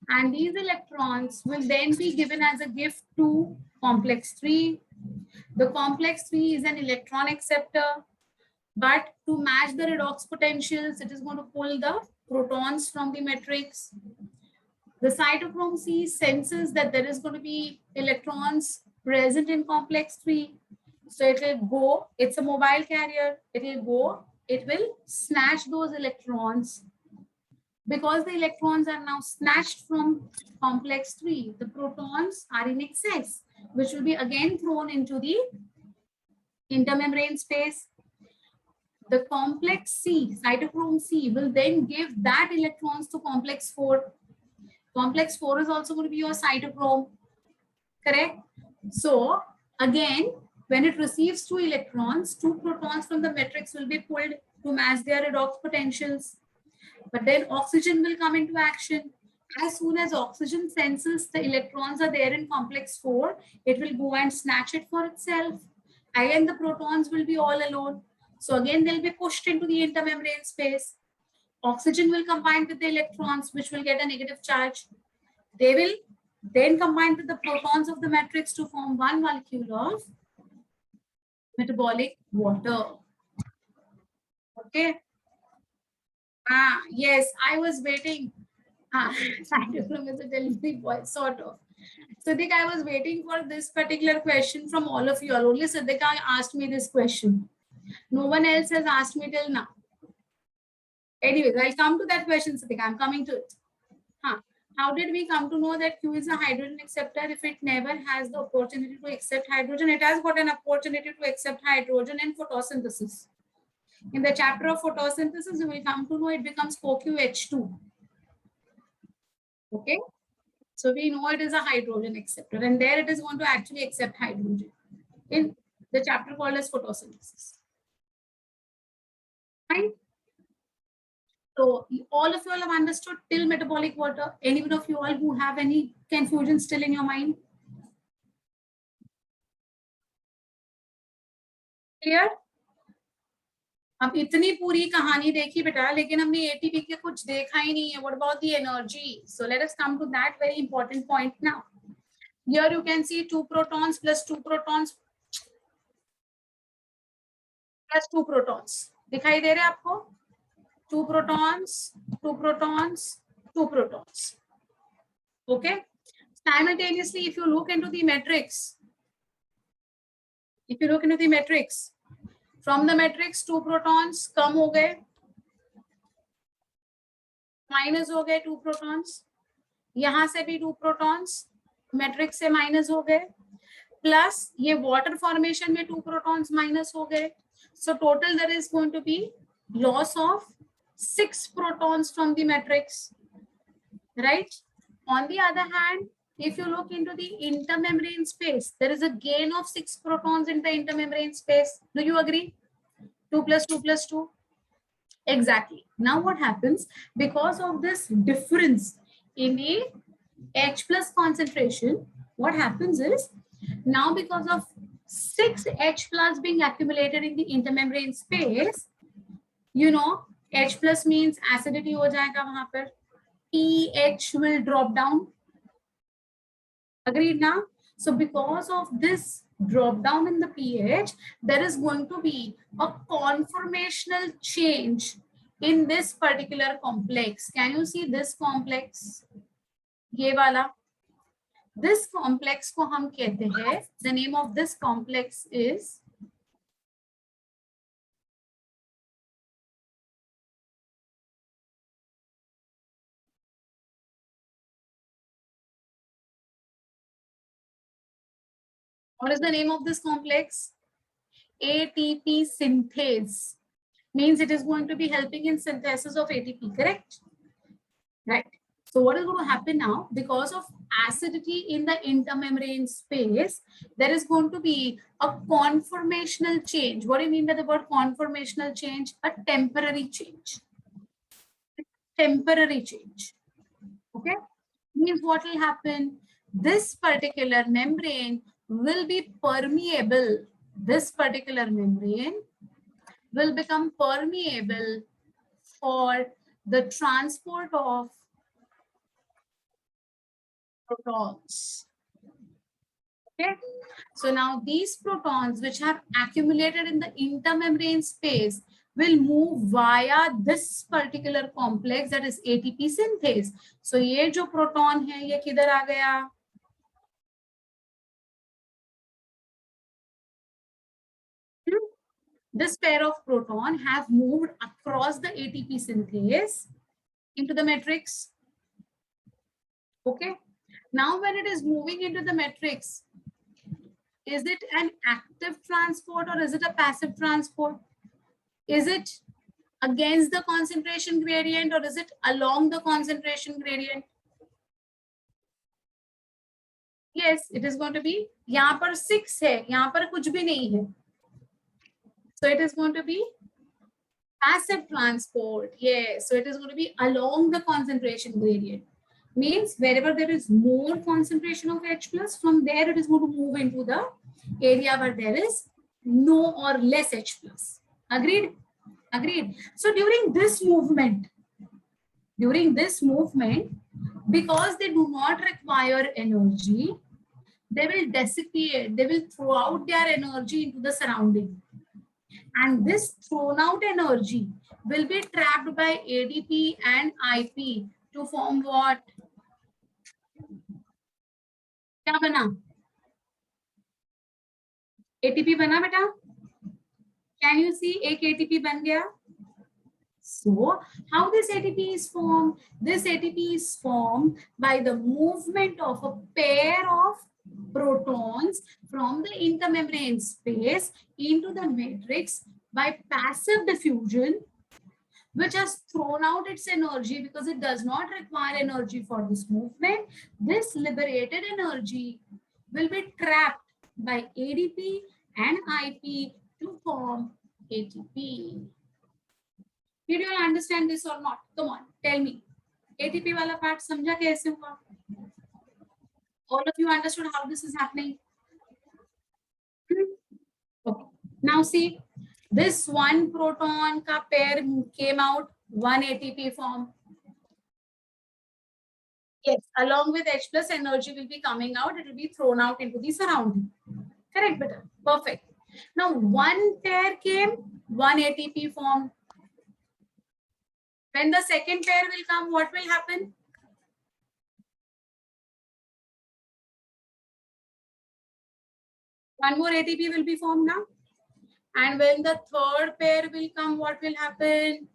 And these electrons will then be given as a gift to complex 3. The complex 3 is an electron acceptor. But to match the redox potentials, it is going to pull the protons from the matrix. The cytochrome C senses that there is going to be electrons present in complex 3. So it will go, it's a mobile carrier, it will go, it will snatch those electrons. Because the electrons are now snatched from complex 3, the protons are in excess, which will be again thrown into the intermembrane space. The complex C, cytochrome C, will then give that electrons to complex 4. Complex 4 is also going to be your cytochrome, correct? So again, when it receives 2 electrons, 2 protons from the matrix will be pulled to match their redox potentials. But then oxygen will come into action, As soon as oxygen senses the electrons are there in complex 4, it will go and snatch it for itself. Again, the protons will be all alone. So again, they'll be pushed into the intermembrane space. Oxygen will combine with the electrons, which will get a negative charge. They will then combine with the protons of the matrix to form one molecule of metabolic water. Okay. Yes, I was waiting. Thank you, Mr. Delivery Boy, sort of. Siddiq, I was waiting for this particular question from all of you all. Only Siddiq asked me this question. No one else has asked me till now. Anyways, I'll come to that question, Siddiq. I'm coming to it. How did we come to know that Q is a hydrogen acceptor if it never has the opportunity to accept hydrogen? It has got an opportunity to accept hydrogen in photosynthesis. In the chapter of photosynthesis, you will come to know it becomes CoQH2. Okay. So we know it is a hydrogen acceptor, and there it is going to actually accept hydrogen in the chapter called as photosynthesis. Fine. So all of you all have understood till metabolic water. Anyone of you all who have any confusion still in your mind? Clear? अब इतनी पूरी कहानी देखी बेटा, लेकिन हमने ATP के कुछ देखा ही नहीं है. What about the energy? So let us come to that very important point now. Here you can see 2 protons plus 2 protons plus 2 protons. दिखाई दे रहे हैं आपको? 2 protons, 2 protons, 2 protons. Okay. Simultaneously, if you look into the matrix, from the matrix 2 protons कम हो गए, minus हो गए 2 protons, यहां से भी 2 protons मैट्रिक्स से माइनस हो गए, प्लस ये वाटर फॉर्मेशन में 2 protons माइनस हो गए. So total there is going to be loss of 6 protons from the matrix, right? On the other hand, if you look into the intermembrane space, there is a gain of 6 protons in the intermembrane space. Do you agree? 2 plus 2 plus 2. Exactly. Now what happens? Because of this difference in the H plus concentration, what happens is, now because of 6 H plus being accumulated in the intermembrane space, you know, H plus means acidity हो जाएगा वहां पर, pH will drop down. Agreed now? So because of this drop down in the pH, there is going to be a conformational change in this particular complex. Can you see this complex? ये वाला. This complex को हम कहते हैं, the name of this complex is what is the name of this complex? ATP synthase. Means it is going to be helping in synthesis of ATP, correct? Right. So what is going to happen now? Because of acidity in the intermembrane space, there is going to be a conformational change. What do you mean by the word conformational change? A temporary change. Temporary change. Okay. Means what will happen? This particular membrane will be permeable. This particular membrane will become permeable for the transport of protons. Okay. So now these protons which have accumulated in the intermembrane space will move via this particular complex, that is ATP synthase. So ये जो proton है ये किधर आ गया? This pair of proton have moved across the ATP synthase into the matrix. Okay. Now when it is moving into the matrix, is it an active transport or is it a passive transport? Is it against the concentration gradient or is it along the concentration gradient? Yes, it is going to be, यहाँ पर 6 है, यहाँ पर कुछ भी नहीं है. So it is going to be passive transport. Yes, so it is going to be along the concentration gradient. Means wherever there is more concentration of H plus, from there it is going to move into the area where there is no or less H plus. Agreed? Agreed. So during this movement, because they do not require energy, they will dissipate, they will throw out their energy into the surrounding. And this thrown out energy will be trapped by ADP and IP to form what? क्या बना? ATP बना बेटा? Can you see एक ATP बन गया? So how this ATP is formed? This ATP is formed by the movement of a pair of protons from the intermembrane space into the matrix by passive diffusion, which has thrown out its energy because it does not require energy for this movement. This liberated energy will be trapped by ADP and IP to form ATP. Did you all understand this or not? Come on, tell me. ATP वाला part समझा कैसे हुआ? All of you understood how this is happening? Okay. Now see, this one proton ka pair came out, one ATP form. Yes, along with H plus energy will be coming out, it will be thrown out into the surrounding. Correct, better. Perfect. Now one pair came, one ATP formed. When the second pair will come, what will happen? One more ATP will be formed now. And when the third pair will come, what will happen?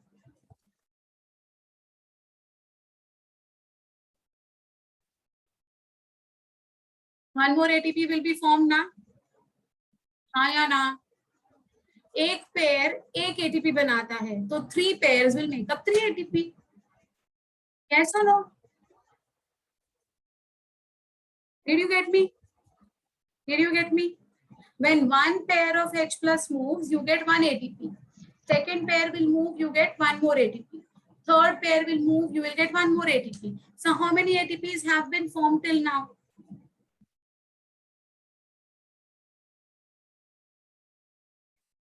One more ATP will be formed now. हाँ या ना? एक pair एक ATP बनाता है, तो 3 pairs will make up 3 ATP. Yes or no? Did you get me? Did you get me? When one pair of H plus moves, you get 1 ATP. Second pair will move, you get 1 more ATP. Third pair will move, you will get 1 more ATP. So how many ATPs have been formed till now?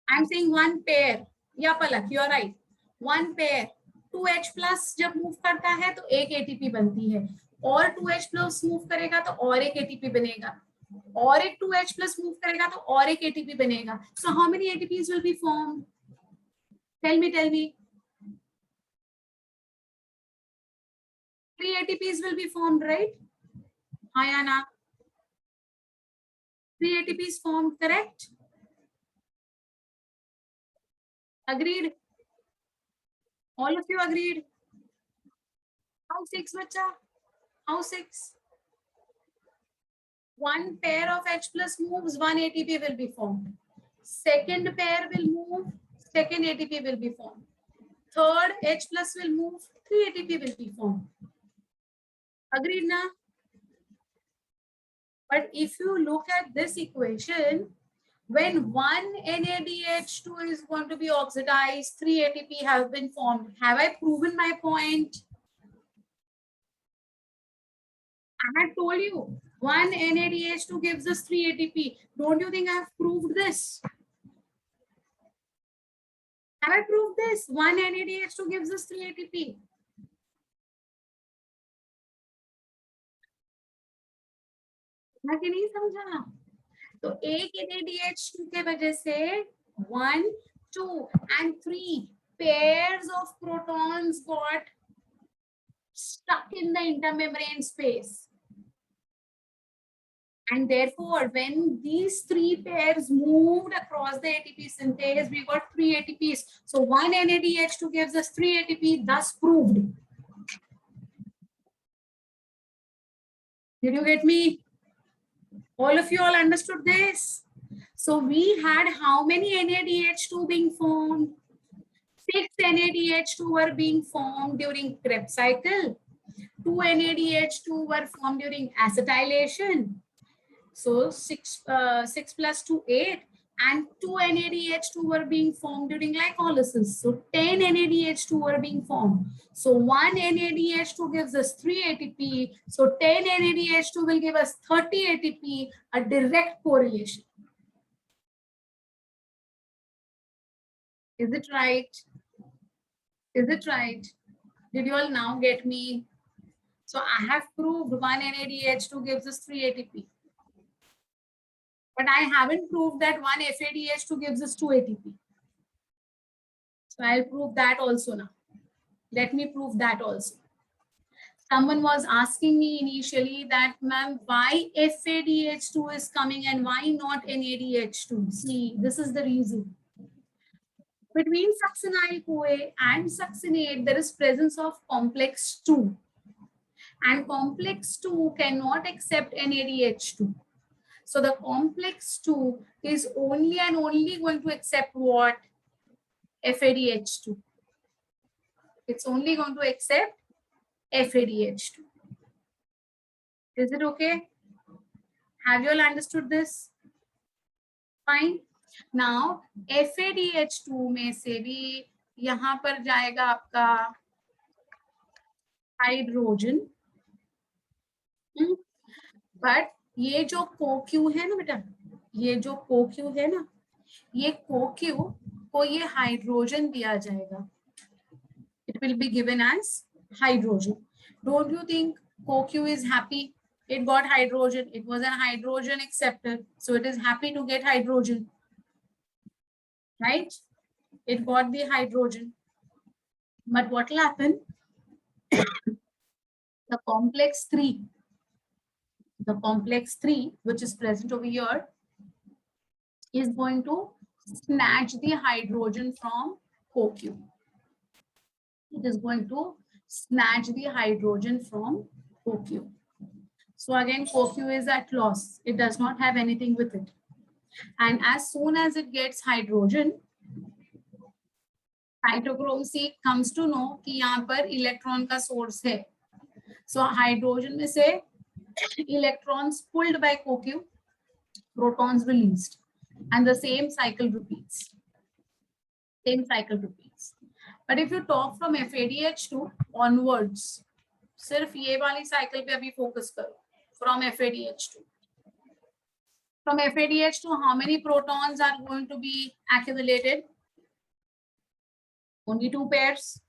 I'm saying one pair. Yeah, Palak, you're right. One pair. 2H plus जब move करता है तो एक ATP बनती है, और 2H plus move करेगा तो और एक ATP बनेगा, और एक 2H plus move करेगा तो और एक ATP बनेगा. So how many ATPs will be formed? Tell me. 3 ATPs will be formed, right? Ayana. 3 ATPs formed, correct? Agreed? All of you agreed? How 6, bacha? How 6? One pair of H plus moves, 1 ATP will be formed. Second pair will move, second ATP will be formed. Third H plus will move, 3 ATP will be formed. Agreed na? But if you look at this equation, when one NADH2 is going to be oxidized, 3 ATP have been formed. Have I proven my point? I had told you, one NADH2 gives us 3 ATP. Don't you think I have proved this? Have I proved this? One NADH2 gives us 3 ATP. कि नहीं समझा? तो एक NADH2 के वजह से 1, 2 and 3 pairs of protons got stuck in the intermembrane space. And therefore, when these 3 pairs moved across the ATP synthase, we got 3 ATPs. So one NADH2 gives us 3 ATP, thus proved. Did you get me? All of you all understood this? So we had how many NADH2 being formed? 6 NADH2 were being formed during Krebs cycle. 2 NADH2 were formed during acetylation. So 6 plus 2, 8. and 2 NADH2 were being formed during glycolysis. So 10 NADH2 were being formed. So 1 NADH2 gives us 3 ATP. So 10 NADH2 will give us 30 ATP, a direct correlation. Is it right? Is it right? Did you all now get me? So I have proved 1 NADH2 gives us 3 ATP. But I haven't proved that 1 FADH2 gives us 2 ATP. So I'll prove that also now. Let me prove that also. Someone was asking me initially that, ma'am, why FADH2 is coming and why not NADH2? See, this is the reason. Between succinyl-CoA and succinate, there is presence of complex 2. And complex 2 cannot accept NADH2. So the complex 2 is only and only going to accept what? FADH2. It's only going to accept FADH2. Is it okay? Have you all understood this? Fine. Now FADH2 में से भी यहाँ पर जाएगा आपका hydrogen. But ये जो Coco है ना बेटा, ये जो कोक्यू है ना, ये कोक्यू को ये हाइड्रोजन दिया जाएगा. It will be given as hydrogen. Don't you think CoQ is happy? It got hydrogen. It was a hydrogen acceptor. So it is happy to get hydrogen. Right? It got the hydrogen. But what will happen? The complex 3, which is present over here, is going to snatch the hydrogen from CoQ. It is going to snatch the hydrogen from CoQ. So again, CoQ is at loss. It does not have anything with it. And as soon as it gets hydrogen, cytochrome C comes to know कि यहाँ पर electron का source है. So hydrogen में से electrons pulled by CoQ, protons released, and the same cycle repeats. But if you talk from FADH2 onwards, सिर्फ ये वाली cycle पे अभी focus करो. From FADH2. From FADH2, how many protons are going to be accumulated? Only 2 pairs.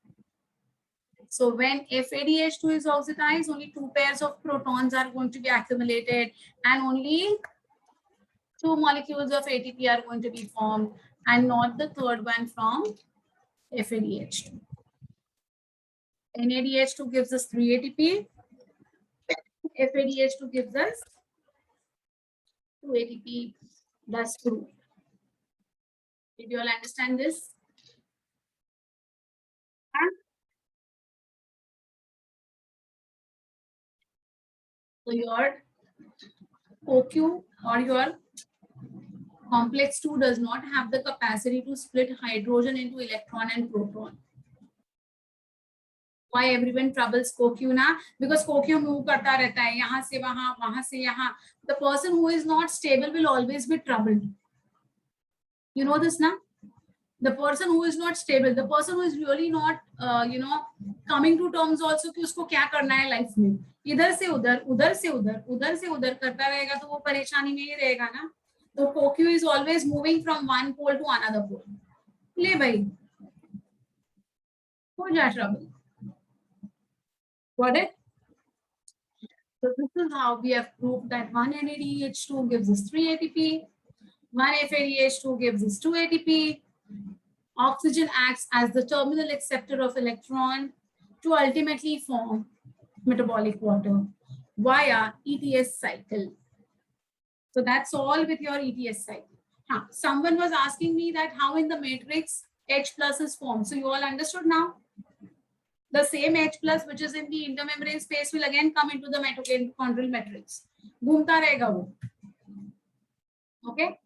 So when FADH2 is oxidized, only 2 pairs of protons are going to be accumulated and only 2 molecules of ATP are going to be formed and not the third one from FADH2. NADH2 gives us 3 ATP. FADH2 gives us 2 ATP. That's true. Did you all understand this? So your CoQ or your complex 2 does not have the capacity to split hydrogen into electron and proton. Why everyone troubles CoQ na? Because CoQ move करता रहता है यहाँ से वहाँ से यहाँ. The person who is not stable will always be troubled. You know this na? The person who is not stable, the person who is really not, coming to terms also कि उसको क्या करना है लाइफ में. इधर से उधर, उधर से उधर, उधर से उधर करता रहेगा तो वो परेशानी में ही रहेगा ना. तो CoQ is always moving from one pole to another pole. ले भाई, हो जा trouble. Got it? So this is how we have proved that 1 NADH2 gives us 3 ATP, 1 FADH2 gives us 2 ATP. Oxygen acts as the terminal acceptor of electron to ultimately form metabolic water via ETS cycle. So that's all with your ETS cycle. Someone was asking me that how in the matrix H plus is formed. So you all understood now? The same H plus which is in the intermembrane space will again come into the mitochondrial matrix. घूमता रहेगा वो. Okay?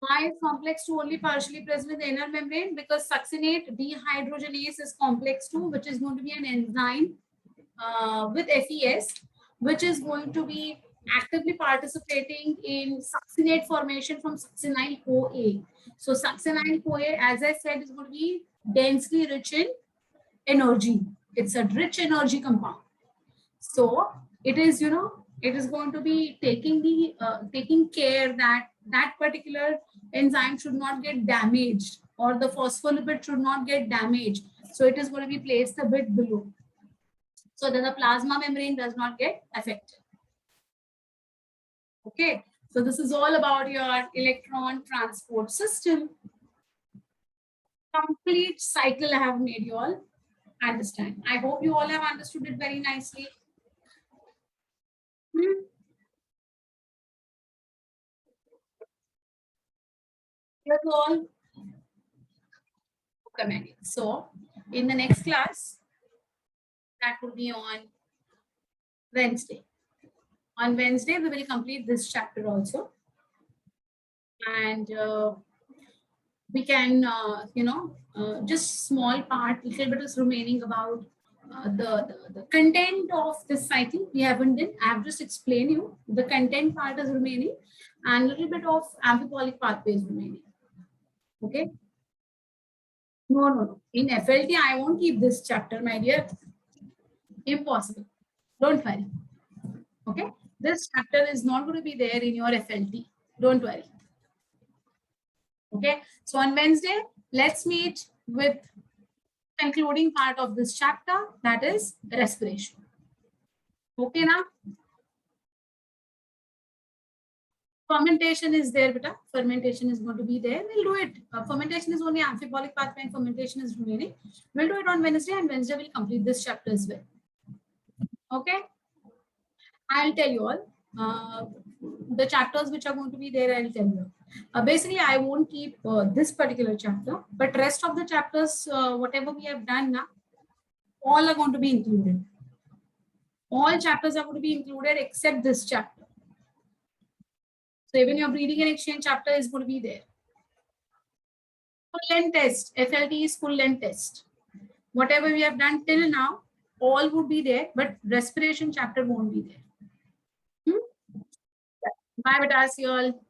Why is complex 2 only partially present in the inner membrane? Because succinate dehydrogenase is complex 2, which is going to be an enzyme with FES, which is going to be actively participating in succinate formation from succinyl CoA. So succinyl CoA, as I said, is going to be densely rich in energy. It's a rich energy compound. So it is, it is going to be taking care that that particular enzyme should not get damaged, or the phospholipid should not get damaged. So it is going to be placed a bit below, so that the plasma membrane does not get affected. Okay, so this is all about your electron transport system. Complete cycle I have made you all understand. I hope you all have understood it very nicely. That's all. Commenting. So in the next class, that will be on Wednesday. On Wednesday, we will complete this chapter also. And we can, just small part, little bit is remaining about the content of this cycle. We haven't done. I have just explained you. The content part is remaining, and little bit of amphibolic pathway is remaining. Okay. No. In FLT, I won't keep this chapter, my dear. Impossible. Don't worry. Okay. This chapter is not going to be there in your FLT. Don't worry. Okay. So on Wednesday, let's meet with concluding part of this chapter, that is respiration. Okay, now? Fermentation is there, beta. Fermentation is going to be there. We'll do it. Fermentation is only amphibolic pathway, and fermentation is remaining. We'll do it on Wednesday, and Wednesday we'll complete this chapter as well. Okay. I'll tell you all. The chapters which are going to be there, I'll tell you. Basically, I won't keep this particular chapter, but rest of the chapters, whatever we have done now, all are going to be included. All chapters are going to be included except this chapter. So even your breeding and exchange chapter is going to be there. Full length test, FLT is full length test. Whatever we have done till now, all would be there, but respiration chapter won't be there. Bye, beta, see you all.